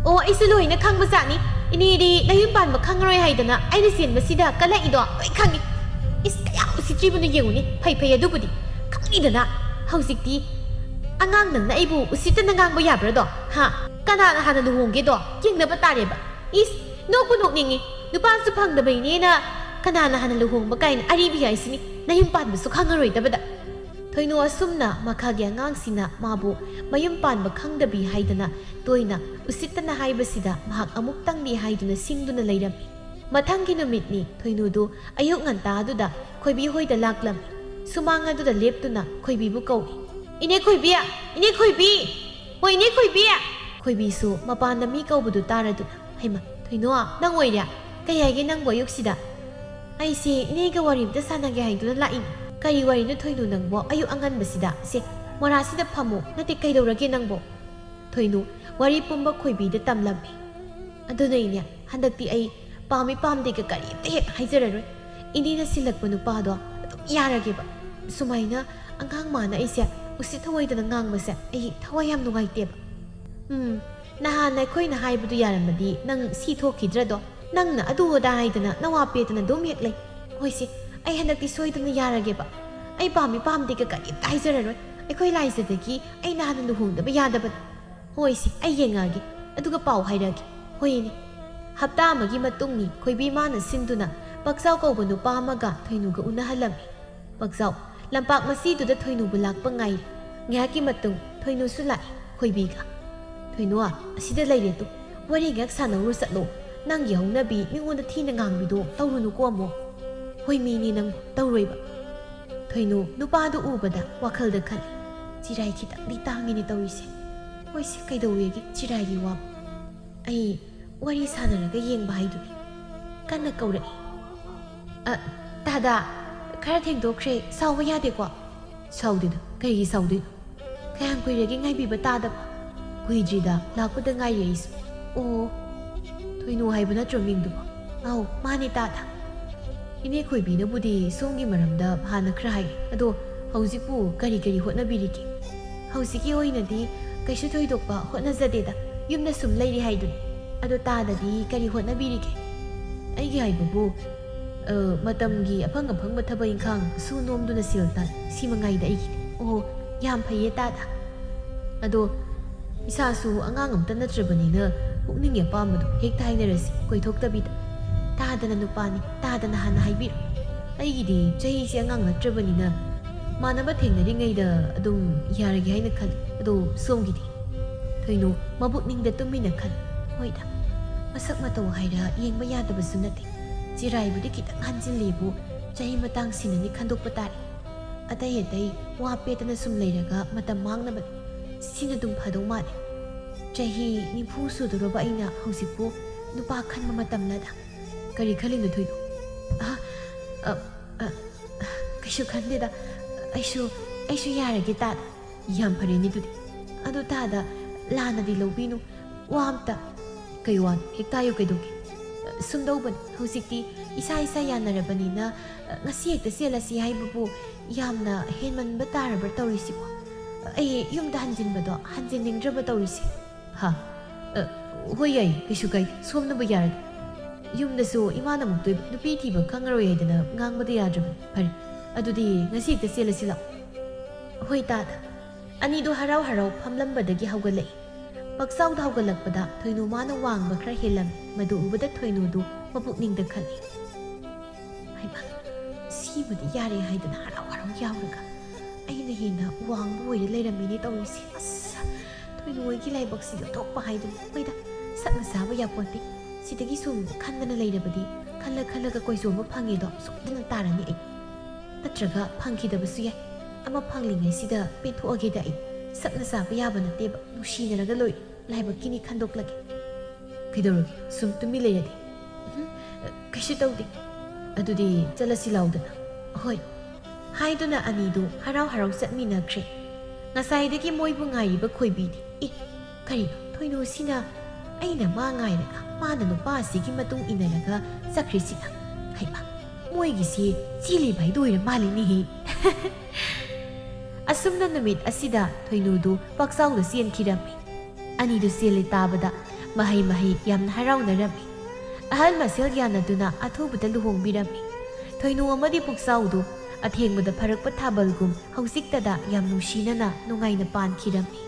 ꯑꯣ ꯑꯩꯁꯨ ꯂꯣꯏꯅ ꯈꯪꯕ ꯖꯥꯠꯅꯤ ꯏꯅꯦꯗꯤ ꯅꯌꯨꯝ ꯄꯥꯟꯕ ꯈꯪꯉꯔꯣꯏ ꯍꯥꯏꯗꯅ ꯑꯩꯅ ꯆꯦꯟꯕꯁꯤꯗ ꯀꯜꯂꯛꯏꯗꯣ ꯂꯣꯏ ꯈꯪꯉꯤ ꯏꯁ ꯀꯌꯥ ꯎꯁꯤꯠꯇ꯭ꯔꯤꯕꯅꯣ ꯌꯦꯡꯉꯨꯅꯤ ꯐꯩ ꯑꯗꯨꯕꯨꯗꯤ ꯈꯪꯅꯤꯗꯅ ꯍꯧꯖꯤꯛꯇꯤ ꯑꯉꯥꯡ ꯅꯪꯅ ꯑꯩꯕꯨ ꯎꯁꯤꯠꯇꯅ ꯉꯥꯡꯕ ꯌꯥꯕ꯭ꯔꯥꯗꯣ ꯍꯥ ꯀꯅꯥꯅ ꯍꯥꯟꯅ ꯂꯨꯍꯣꯡꯒꯦꯗꯣ ꯌꯦꯡꯅꯕ ꯇꯥꯔꯦꯕ ꯏꯁ ꯅꯣꯛꯄꯨ ꯅꯣꯛꯅꯤꯡꯉꯤ ꯅꯨꯄꯥꯁꯨ ꯐꯪꯗꯕꯩꯅꯦꯅ kanaana hana luhongba kain aribi haisini nayum panba su khangaroi dabada thoino asumna makhagi angangsina mabu mayum panba khangdabi haidana toina usitana haibasida mahak amuktangni haiduna singduna leirami mathangi numitni thoinudu ayuk nganta aduda khoibi hoida laklam sumanga aduda leptuna khoibi bu kawi ine khoibiya ine khoibi hoi ine khoibiya khoibi su mapanda mi kaubudu taraduna haima thoino nang oira kayage nang boyuksida ꯑꯩꯁꯦ ꯏꯅꯦꯒ ꯋꯥꯔꯤ ꯑꯝꯇ ꯁꯥꯟꯅꯒꯦ ꯍꯥꯏꯗꯨꯅ ꯂꯥꯛꯏꯅꯤ ꯀꯔꯤ ꯋꯥꯔꯤꯅꯣ ꯊꯣꯏꯅꯨ ꯅꯪꯕꯣ ꯑꯌꯨꯛ ꯑꯉꯟꯕꯁꯤꯗ ꯁꯦ ꯃꯣꯔꯥꯁꯤꯗ ꯐꯝꯃꯨ ꯅꯠꯇꯦ ꯀꯩꯗꯧꯔꯒꯦ ꯅꯪꯕꯣ ꯊꯣꯏꯅꯨ ꯋꯥꯔꯤ ꯄꯨꯝꯕ ꯈꯣꯏꯕꯤꯗ ꯇꯝꯂꯝꯃꯤ ꯑꯗꯨꯅ ꯍꯟꯗꯛꯇꯤ ꯑꯩ ꯄꯥꯝꯃꯤ ꯄꯥꯝꯗꯦꯒ ꯀꯔꯤꯝꯇ ꯍꯦꯛ ꯍꯥꯏꯖꯔꯔꯣꯏ ꯏꯅꯦꯅ ꯁꯤꯜꯂꯛꯄ ꯅꯨꯄꯥꯗꯣ ꯑꯗꯨꯝ ꯌꯥꯔꯒꯦꯕ ꯁꯨꯃꯥꯏꯅ ꯑꯉꯥꯡ ꯃꯥꯅ ꯑꯩꯁꯦ ꯎꯁꯤꯠ ꯊꯑꯣꯏꯗꯅ ꯉꯥꯡꯕꯁꯦ ꯑꯩ ꯊꯋꯥꯏ ꯌꯥꯝ ꯅꯨꯡꯉꯥꯏꯇꯦꯕ ꯅꯍꯥꯟ ꯑꯩꯈꯣꯏꯅ ꯍꯥꯏꯕꯗꯨ ꯌꯥꯔꯝꯃꯗꯤ ꯅꯪ ꯁꯤ ꯊꯣꯛꯈꯤꯗ꯭ꯔꯗꯣ ꯅꯪꯅ ꯑꯗꯨ ꯑꯗꯥ ꯍꯥꯏꯗꯅ ꯅꯋꯥ ꯄꯦꯠꯇꯅ ꯑꯗꯨꯝ ꯍꯦꯛ ꯂꯩ ꯍꯣꯏꯁꯦ ꯑꯩ ꯍꯟꯗꯛꯇꯤ ꯁꯣꯏꯗꯅ ꯌꯥꯔꯒꯦꯕ ꯑꯩ ꯄꯥꯝꯃꯤ ꯄꯥꯝꯗꯦꯒ ꯀꯔꯤꯝꯇ ꯍꯥꯏꯖꯔꯔꯣই ꯑꯩꯈꯣꯏ ꯂꯥꯏꯖꯗꯒꯤ ꯑꯩ ꯅꯍꯥꯟ ꯂꯨꯍꯣꯡꯗꯕ ꯌꯥꯗꯕꯅꯤ ꯍꯣꯏꯁꯦ ꯑꯩ ꯌꯦꯡꯉꯛꯑꯒꯦ ꯑꯗꯨꯒ ꯄꯥꯎ ꯍꯥꯏꯔꯛꯑꯒꯦ ꯍꯣꯏꯅꯦ ꯍꯞꯇꯥ ꯑꯃꯒꯤ ꯃꯇꯨꯡꯅꯤ ꯈꯣꯏꯕꯤ ꯃꯥꯅ ꯁꯤꯟꯗꯨꯅ ꯄꯛꯆꯥꯎ ꯀꯧꯕ ꯅꯨꯄꯥ ꯑꯃꯒ ꯊꯣꯏꯅꯨꯒ ꯎꯅꯍꯜꯂꯝꯃꯤ ꯄꯛꯆꯥꯎ ꯂꯝꯄꯥꯛ ꯃꯁꯤꯗꯨꯗ ꯊꯣꯏꯅꯨꯕꯨ ꯂꯥꯛꯄ ꯉꯥꯏꯔꯤ ꯉꯥꯏꯍꯥꯛꯀꯤ ꯃꯇꯨꯡ ꯊꯣꯏꯅꯨꯁꯨ ꯂꯥꯛꯏ ꯈꯣꯏꯕꯤꯒ ꯊꯣꯏꯅꯨ ꯑꯁꯤꯗ ꯂꯩꯔꯦ ꯇꯨ ꯋꯥꯔꯤ ꯉꯥꯛ ꯁꯥꯟꯅꯧꯔꯨ ꯆꯠꯂꯣ ꯅꯪꯒꯤ ꯍꯧꯅꯕꯤ ꯃꯤꯉꯣꯟꯗ ꯊꯤꯅ ꯉꯥꯡꯕꯤꯗꯣ ꯇꯧꯔꯨꯅꯨꯀꯣ ꯑꯃꯨꯛ ꯍꯣꯏ ꯃꯤꯅꯤ ꯅꯪ ꯇꯧꯔꯣꯏꯕ ꯊꯣꯏꯅꯨ ꯅꯨꯄꯥꯗꯨ ꯎꯕꯗ ꯋꯥꯈꯜꯗ ꯈꯜꯂꯤ ꯆꯤꯔꯥꯏ ꯈꯤꯇꯪꯗꯤ ꯇꯥꯡꯉꯤꯅꯦ ꯇꯧꯔꯤꯁꯦ ꯍꯣꯏꯁꯦ ꯀꯩꯗꯧꯋꯦꯒꯦ ꯆꯤꯔꯥꯏꯒꯤ ꯋꯥ ꯑꯩ ꯋꯥꯔꯤ ꯁꯥꯟꯅꯔꯒ ꯌꯦꯡꯕ ꯍꯥꯏꯗꯨꯅꯤ ꯀꯟꯅ ꯀꯧꯔꯛꯏ ꯗꯥꯗꯥ ꯈꯔ ꯊꯦꯡꯗꯣꯛꯈ꯭ꯔꯦ ꯁꯥꯎꯕ ꯌꯥꯗꯦꯀꯣ ꯁꯥꯎꯗꯦꯗ ꯀꯩꯒꯤ ꯁꯥꯎꯗꯣꯏꯅꯣ ꯀꯌꯥꯝ ꯀꯨꯏꯔꯒꯦ ꯉꯥꯏꯕꯤꯕ ꯇꯥꯗꯕ ꯀꯨꯏꯗ꯭ꯔꯤꯗ ꯂꯥꯛꯄꯗ ꯉꯥꯏꯔꯤ ꯑꯩꯁꯨ ꯑꯣ ꯊꯣꯏꯅꯨ ꯍꯥꯏꯕ ꯅꯠꯇ꯭ꯔꯣ ꯃꯤꯡꯗꯨꯕꯣ ꯑꯧ ꯃꯥꯅꯦ ꯗꯥꯗꯥ ꯏꯅꯦ ꯈꯣꯏꯕꯤꯅꯕꯨꯗꯤ ꯁꯣꯝꯒꯤ ꯃꯔꯝꯗ ꯍꯥꯟꯅ ꯈꯔ ꯍꯥꯏ ꯑꯗꯣ ꯍꯧꯖꯤꯛꯄꯨ ꯀꯔꯤ ꯀꯔꯤ ꯍꯣꯠꯅꯕꯤꯔꯤꯒꯦ ꯍꯧꯖꯤꯛꯀꯤ ꯑꯣꯏꯅꯗꯤ ꯀꯩꯁꯨ ꯊꯣꯏꯗꯣꯛꯄ ꯍꯣꯠꯅꯖꯗꯦꯗ ꯌꯨꯝꯗ ꯁꯨꯝ ꯂꯩꯔꯤ ꯍꯥꯏꯗꯨꯅꯤ ꯑꯗꯣ ꯇꯥꯗꯗꯤ ꯀꯔꯤ ꯍꯣꯠꯅꯕꯤꯔꯤꯒꯦ ꯑꯩꯒꯤ ꯍꯥꯏꯕꯕꯨ ꯃꯇꯝꯒꯤ ꯑꯐꯪ ꯑꯐꯪꯕ ꯊꯕꯛ ꯏꯪꯈꯥꯡ ꯁꯨ ꯅꯣꯝꯗꯨꯅ ꯁꯦꯜ ꯇꯥꯟ ꯁꯤ ꯃꯉꯥꯏꯗ ꯑꯩꯒꯤꯗꯤ ꯑꯣ ꯌꯥꯝ ꯐꯩꯌꯦ ꯇꯥꯗ ꯑꯗꯣ ꯏꯁꯥꯁꯨ ꯑꯉꯥꯡ ꯑꯝꯇ ꯅꯠꯇ꯭ꯔꯕꯅꯤꯅ ꯄꯨꯛꯅꯤꯡꯒꯤ ꯑꯄꯥꯝꯕꯗꯣ ꯍꯦꯛꯇ ꯍꯥꯏꯅꯔꯁꯤ ꯀꯣꯏꯊꯣꯛꯇꯕꯤꯗ ꯇꯥꯗꯅ ꯅꯨꯄꯥꯅꯤ ꯇꯥꯗꯅ ꯍꯥꯟꯅ ꯍꯥꯏꯕꯤꯔꯣ ꯑꯩꯒꯤꯗꯤ ꯆꯍꯤꯁꯦ ꯑꯉꯥꯡ ꯅꯠꯇ꯭ꯔꯕꯅꯤꯅ ꯃꯥꯟꯅꯕ ꯊꯦꯡꯅꯔꯤꯉꯩꯗ ꯑꯗꯨꯝ ꯌꯥꯔꯒꯦ ꯍꯥꯏꯅ ꯈꯜꯂꯤ ꯑꯗꯣ ꯁꯣꯝꯒꯤꯗꯤ ꯊꯣꯏꯅꯨ ꯃꯕꯨꯛꯅꯤꯡꯗ ꯇꯨꯃꯤꯟꯅ ꯈꯜꯂꯤ ꯍꯣꯏꯗ ꯃꯁꯛ ꯃꯇꯧ ꯍꯥꯏꯔ ꯌꯦꯡꯕ ꯌꯥꯗꯕꯁꯨ ꯅꯠꯇꯦ ꯆꯤꯔꯥꯏꯕꯨꯗꯤ ꯈꯤꯇꯪ ꯍꯟꯖꯤꯜꯂꯤꯕꯨ ꯆꯍꯤ ꯃꯇꯥꯡꯁꯤꯅꯅꯤ ꯈꯟꯗꯣꯛꯄ ꯇꯥꯔꯦ ꯑꯇꯩ ꯑꯇꯩ ꯋꯥ ꯄꯦꯠꯇꯅ ꯁꯨꯝ ꯂꯩꯔꯒ ꯃꯇꯝ ꯃꯥꯡꯅꯕꯅꯤ ꯁꯤꯅ ꯑꯗꯨꯝ ꯐꯗꯧ ꯃꯥꯜꯂꯦ ꯆꯍꯤ 90 ꯁꯨꯗꯧꯔꯕ ꯑꯩꯅ ꯍꯧꯖꯤꯛꯄꯨ ꯅꯨꯄꯥ ꯈꯟꯕ ꯃꯇꯝꯂꯗ ꯀꯔꯤ ꯈꯜꯂꯤꯅꯣ ꯊꯣꯏꯅꯨ ꯀꯩꯁꯨ ꯈꯟꯗꯦꯗ ꯑꯩꯁꯨ ꯌꯥꯔꯒꯦ ꯇꯥꯗ ꯌꯥꯝ ꯐꯔꯦꯅꯦ ꯑꯗꯨꯗꯤ ꯑꯗꯨ ꯇꯥꯗ ꯂꯥꯟꯅꯗꯤ ꯂꯧꯕꯤꯅꯨ ꯋꯥ ꯑꯝꯇ ꯀꯩ ꯋꯥꯅꯣ ꯍꯦꯛ ꯇꯥꯌꯨ ꯀꯩꯗꯧꯒꯦ ꯁꯨꯝꯗꯧꯕꯅꯤ ꯍꯧꯖꯤꯛꯇꯤ ꯏꯁꯥ ꯌꯥꯅꯔꯕꯅꯤꯅ ꯉꯁꯤ ꯍꯦꯛꯇ ꯆꯦꯜꯂꯁꯤ ꯍꯥꯏꯕꯕꯨ ꯌꯥꯝꯅ ꯍꯦꯟꯃꯟꯕ ꯇꯥꯔꯕ꯭ꯔꯥ ꯇꯧꯔꯤꯁꯤꯕꯣ ꯑꯩ ꯌꯨꯝꯗ ꯍꯟꯖꯤꯟꯅꯤꯡꯗ꯭ꯔꯕ ꯇꯧꯔꯤꯁꯦ ꯍꯣꯏ ꯌꯥꯏ ꯀꯩꯁꯨ ꯀꯥꯏꯗꯦ ꯁꯣꯝꯅꯕꯨ ꯌꯥꯔꯗꯤ ꯌꯨꯝꯗꯁꯨ ꯏꯃꯥꯅ ꯑꯃꯨꯛꯇꯣꯏꯕ ꯅꯨꯄꯤ ꯊꯤꯕ ꯈꯪꯉꯔꯣꯏ ꯍꯥꯏꯗꯅ ꯉꯥꯡꯕꯗ ꯌꯥꯗ꯭ꯔꯕꯅꯤ ꯐꯔꯦ ꯑꯗꯨꯗꯤ ꯉꯁꯤ ꯍꯦꯛꯇ ꯆꯦꯜꯂꯁꯤ ꯂꯥꯛꯑꯣ ꯍꯣꯏ ꯇꯥꯗ ꯑꯅꯤꯗꯣ ꯍꯔꯥꯎ ꯐꯝꯂꯝꯕꯗꯒꯤ ꯍꯧꯒꯠꯂꯛꯏ ꯄꯛꯆꯥꯎꯗ ꯍꯧꯒꯠꯂꯛꯄꯗ ꯊꯣꯏꯅꯨ ꯃꯥꯅ ꯋꯥꯡꯕ ꯈꯔ ꯍꯦꯜꯂꯝꯃꯤ ꯃꯗꯨ ꯎꯕꯗ ꯊꯣꯏꯅꯨꯗꯨ ꯃꯄꯨꯛꯅꯤꯡꯗ ꯈꯜꯂꯤ ꯍꯩꯃꯥ ꯁꯤꯕꯨꯗꯤ ꯌꯥꯔꯦ ꯍꯥꯏꯗꯅ ꯍꯔꯥꯎ ꯌꯥꯎꯔꯒ ꯑꯩꯅ ꯍꯦꯟꯅ ꯋꯥꯡꯕ ꯑꯣꯏꯔ ꯂꯩꯔꯝꯃꯤꯅꯦ ꯇꯧꯔꯤꯁꯦ ꯑꯁ ꯊꯣꯏꯅꯨ ꯍꯣꯏꯒꯤ ꯂꯥꯏꯕꯛꯁꯤꯗ ꯊꯣꯛꯄ ꯍꯥꯏꯗꯨꯅꯤ ꯍꯣꯏꯗ ꯁꯛꯅ ꯆꯥꯕ ꯌꯥꯄꯣꯟꯇꯦ ꯁꯤꯗꯒꯤ ꯁꯨꯝ ꯈꯟꯗꯅ ꯂꯩꯔꯕꯗꯤ ꯈꯜꯂꯒ ꯀꯣꯏꯖꯣꯝꯕ ꯐꯪꯉꯦꯗꯣ ꯁꯣꯏꯗꯅ ꯇꯥꯔꯅꯤ ꯑꯩ ꯅꯠꯇ꯭ꯔꯒ ꯐꯪꯈꯤꯗꯕꯁꯨ ꯌꯥꯏ ꯑꯃ ꯐꯪꯂꯤꯉꯩꯁꯤꯗ ꯄꯦꯟꯊꯣꯛꯑꯒꯦꯗ ꯑꯩ ꯁꯛꯅ ꯆꯥꯕ ꯌꯥꯕ ꯅꯠꯇꯦꯕ ꯅꯨꯡꯁꯤꯅꯔꯒ ꯂꯣꯏ ꯂꯥꯏꯕꯛꯀꯤꯅꯤ ꯈꯟꯗꯣꯛꯂꯒꯦ ꯀꯩꯗꯧꯔꯒꯦ ꯁꯨꯝ ꯇꯨꯃꯤ ꯂꯩꯔꯗꯤ ꯀꯩꯁꯨ ꯇꯧꯗꯦ ꯑꯗꯨꯗꯤ ꯆꯠꯂꯁꯤ ꯂꯥꯎꯗꯅ ꯍꯣꯏ ꯍꯥꯏꯗꯨꯅ ꯑꯅꯤꯗꯨ ꯍꯔꯥꯎ ꯆꯠꯃꯤꯟꯅꯈ꯭ꯔꯦ ꯉꯁꯥꯏꯗꯒꯤ ꯃꯣꯏꯕꯨ ꯉꯥꯏꯔꯤꯕ ꯈꯣꯏꯕꯤꯗꯤ ꯀꯔꯤꯅꯣ ꯊꯣꯏꯅꯨꯁꯤꯅ ꯑꯩꯅ ꯃꯥ ꯉꯥꯏꯔꯒ ꯃꯥꯅ ꯅꯨꯄꯥ ꯑꯁꯤꯒꯤ ꯃꯇꯨꯡ ꯏꯟꯅꯔꯒ ꯆꯠꯈ꯭ꯔꯤꯁꯤꯅ ꯍꯩꯃꯥ ꯃꯣꯏꯒꯤꯁꯤ ꯆꯦꯜꯂꯤꯕ ꯍꯥꯏꯗꯨ ꯑꯣꯏꯔ ꯃꯥꯜꯂꯤꯅꯦꯍꯦ ꯑꯁꯨꯝꯅ ꯅꯨꯃꯤꯠ ꯑꯁꯤꯗ ꯊꯣꯏꯅꯨꯗꯨ ꯄꯛꯆꯥꯎꯗ ꯆꯦꯟꯈꯤꯔꯝꯃꯤ ꯑꯅꯤꯗꯨ ꯆꯦꯜꯂꯤ ꯇꯥꯕꯗ ꯃꯍꯩ ꯌꯥꯝꯅ ꯍꯔꯥꯎꯅꯔꯝꯃꯤ ꯑꯍꯜ ꯃꯁꯦꯜ ꯌꯥꯅꯗꯨꯅ ꯑꯊꯨꯕꯗ ꯂꯨꯍꯣꯡꯕꯤꯔꯝꯃꯤ ꯊꯣꯏꯅꯨ ꯑꯃꯗꯤ ꯄꯨꯛꯆꯥꯎꯗꯨ ꯑꯊꯦꯡꯕꯗ ꯐꯔꯛꯄ ꯊꯥꯕꯜꯒꯨꯝ ꯍꯧꯖꯤꯛꯇꯗ ꯌꯥꯝ ꯅꯨꯡꯁꯤꯅꯅ ꯅꯨꯡꯉꯥꯏꯅ ꯄꯥꯟꯈꯤꯔꯝꯃꯤ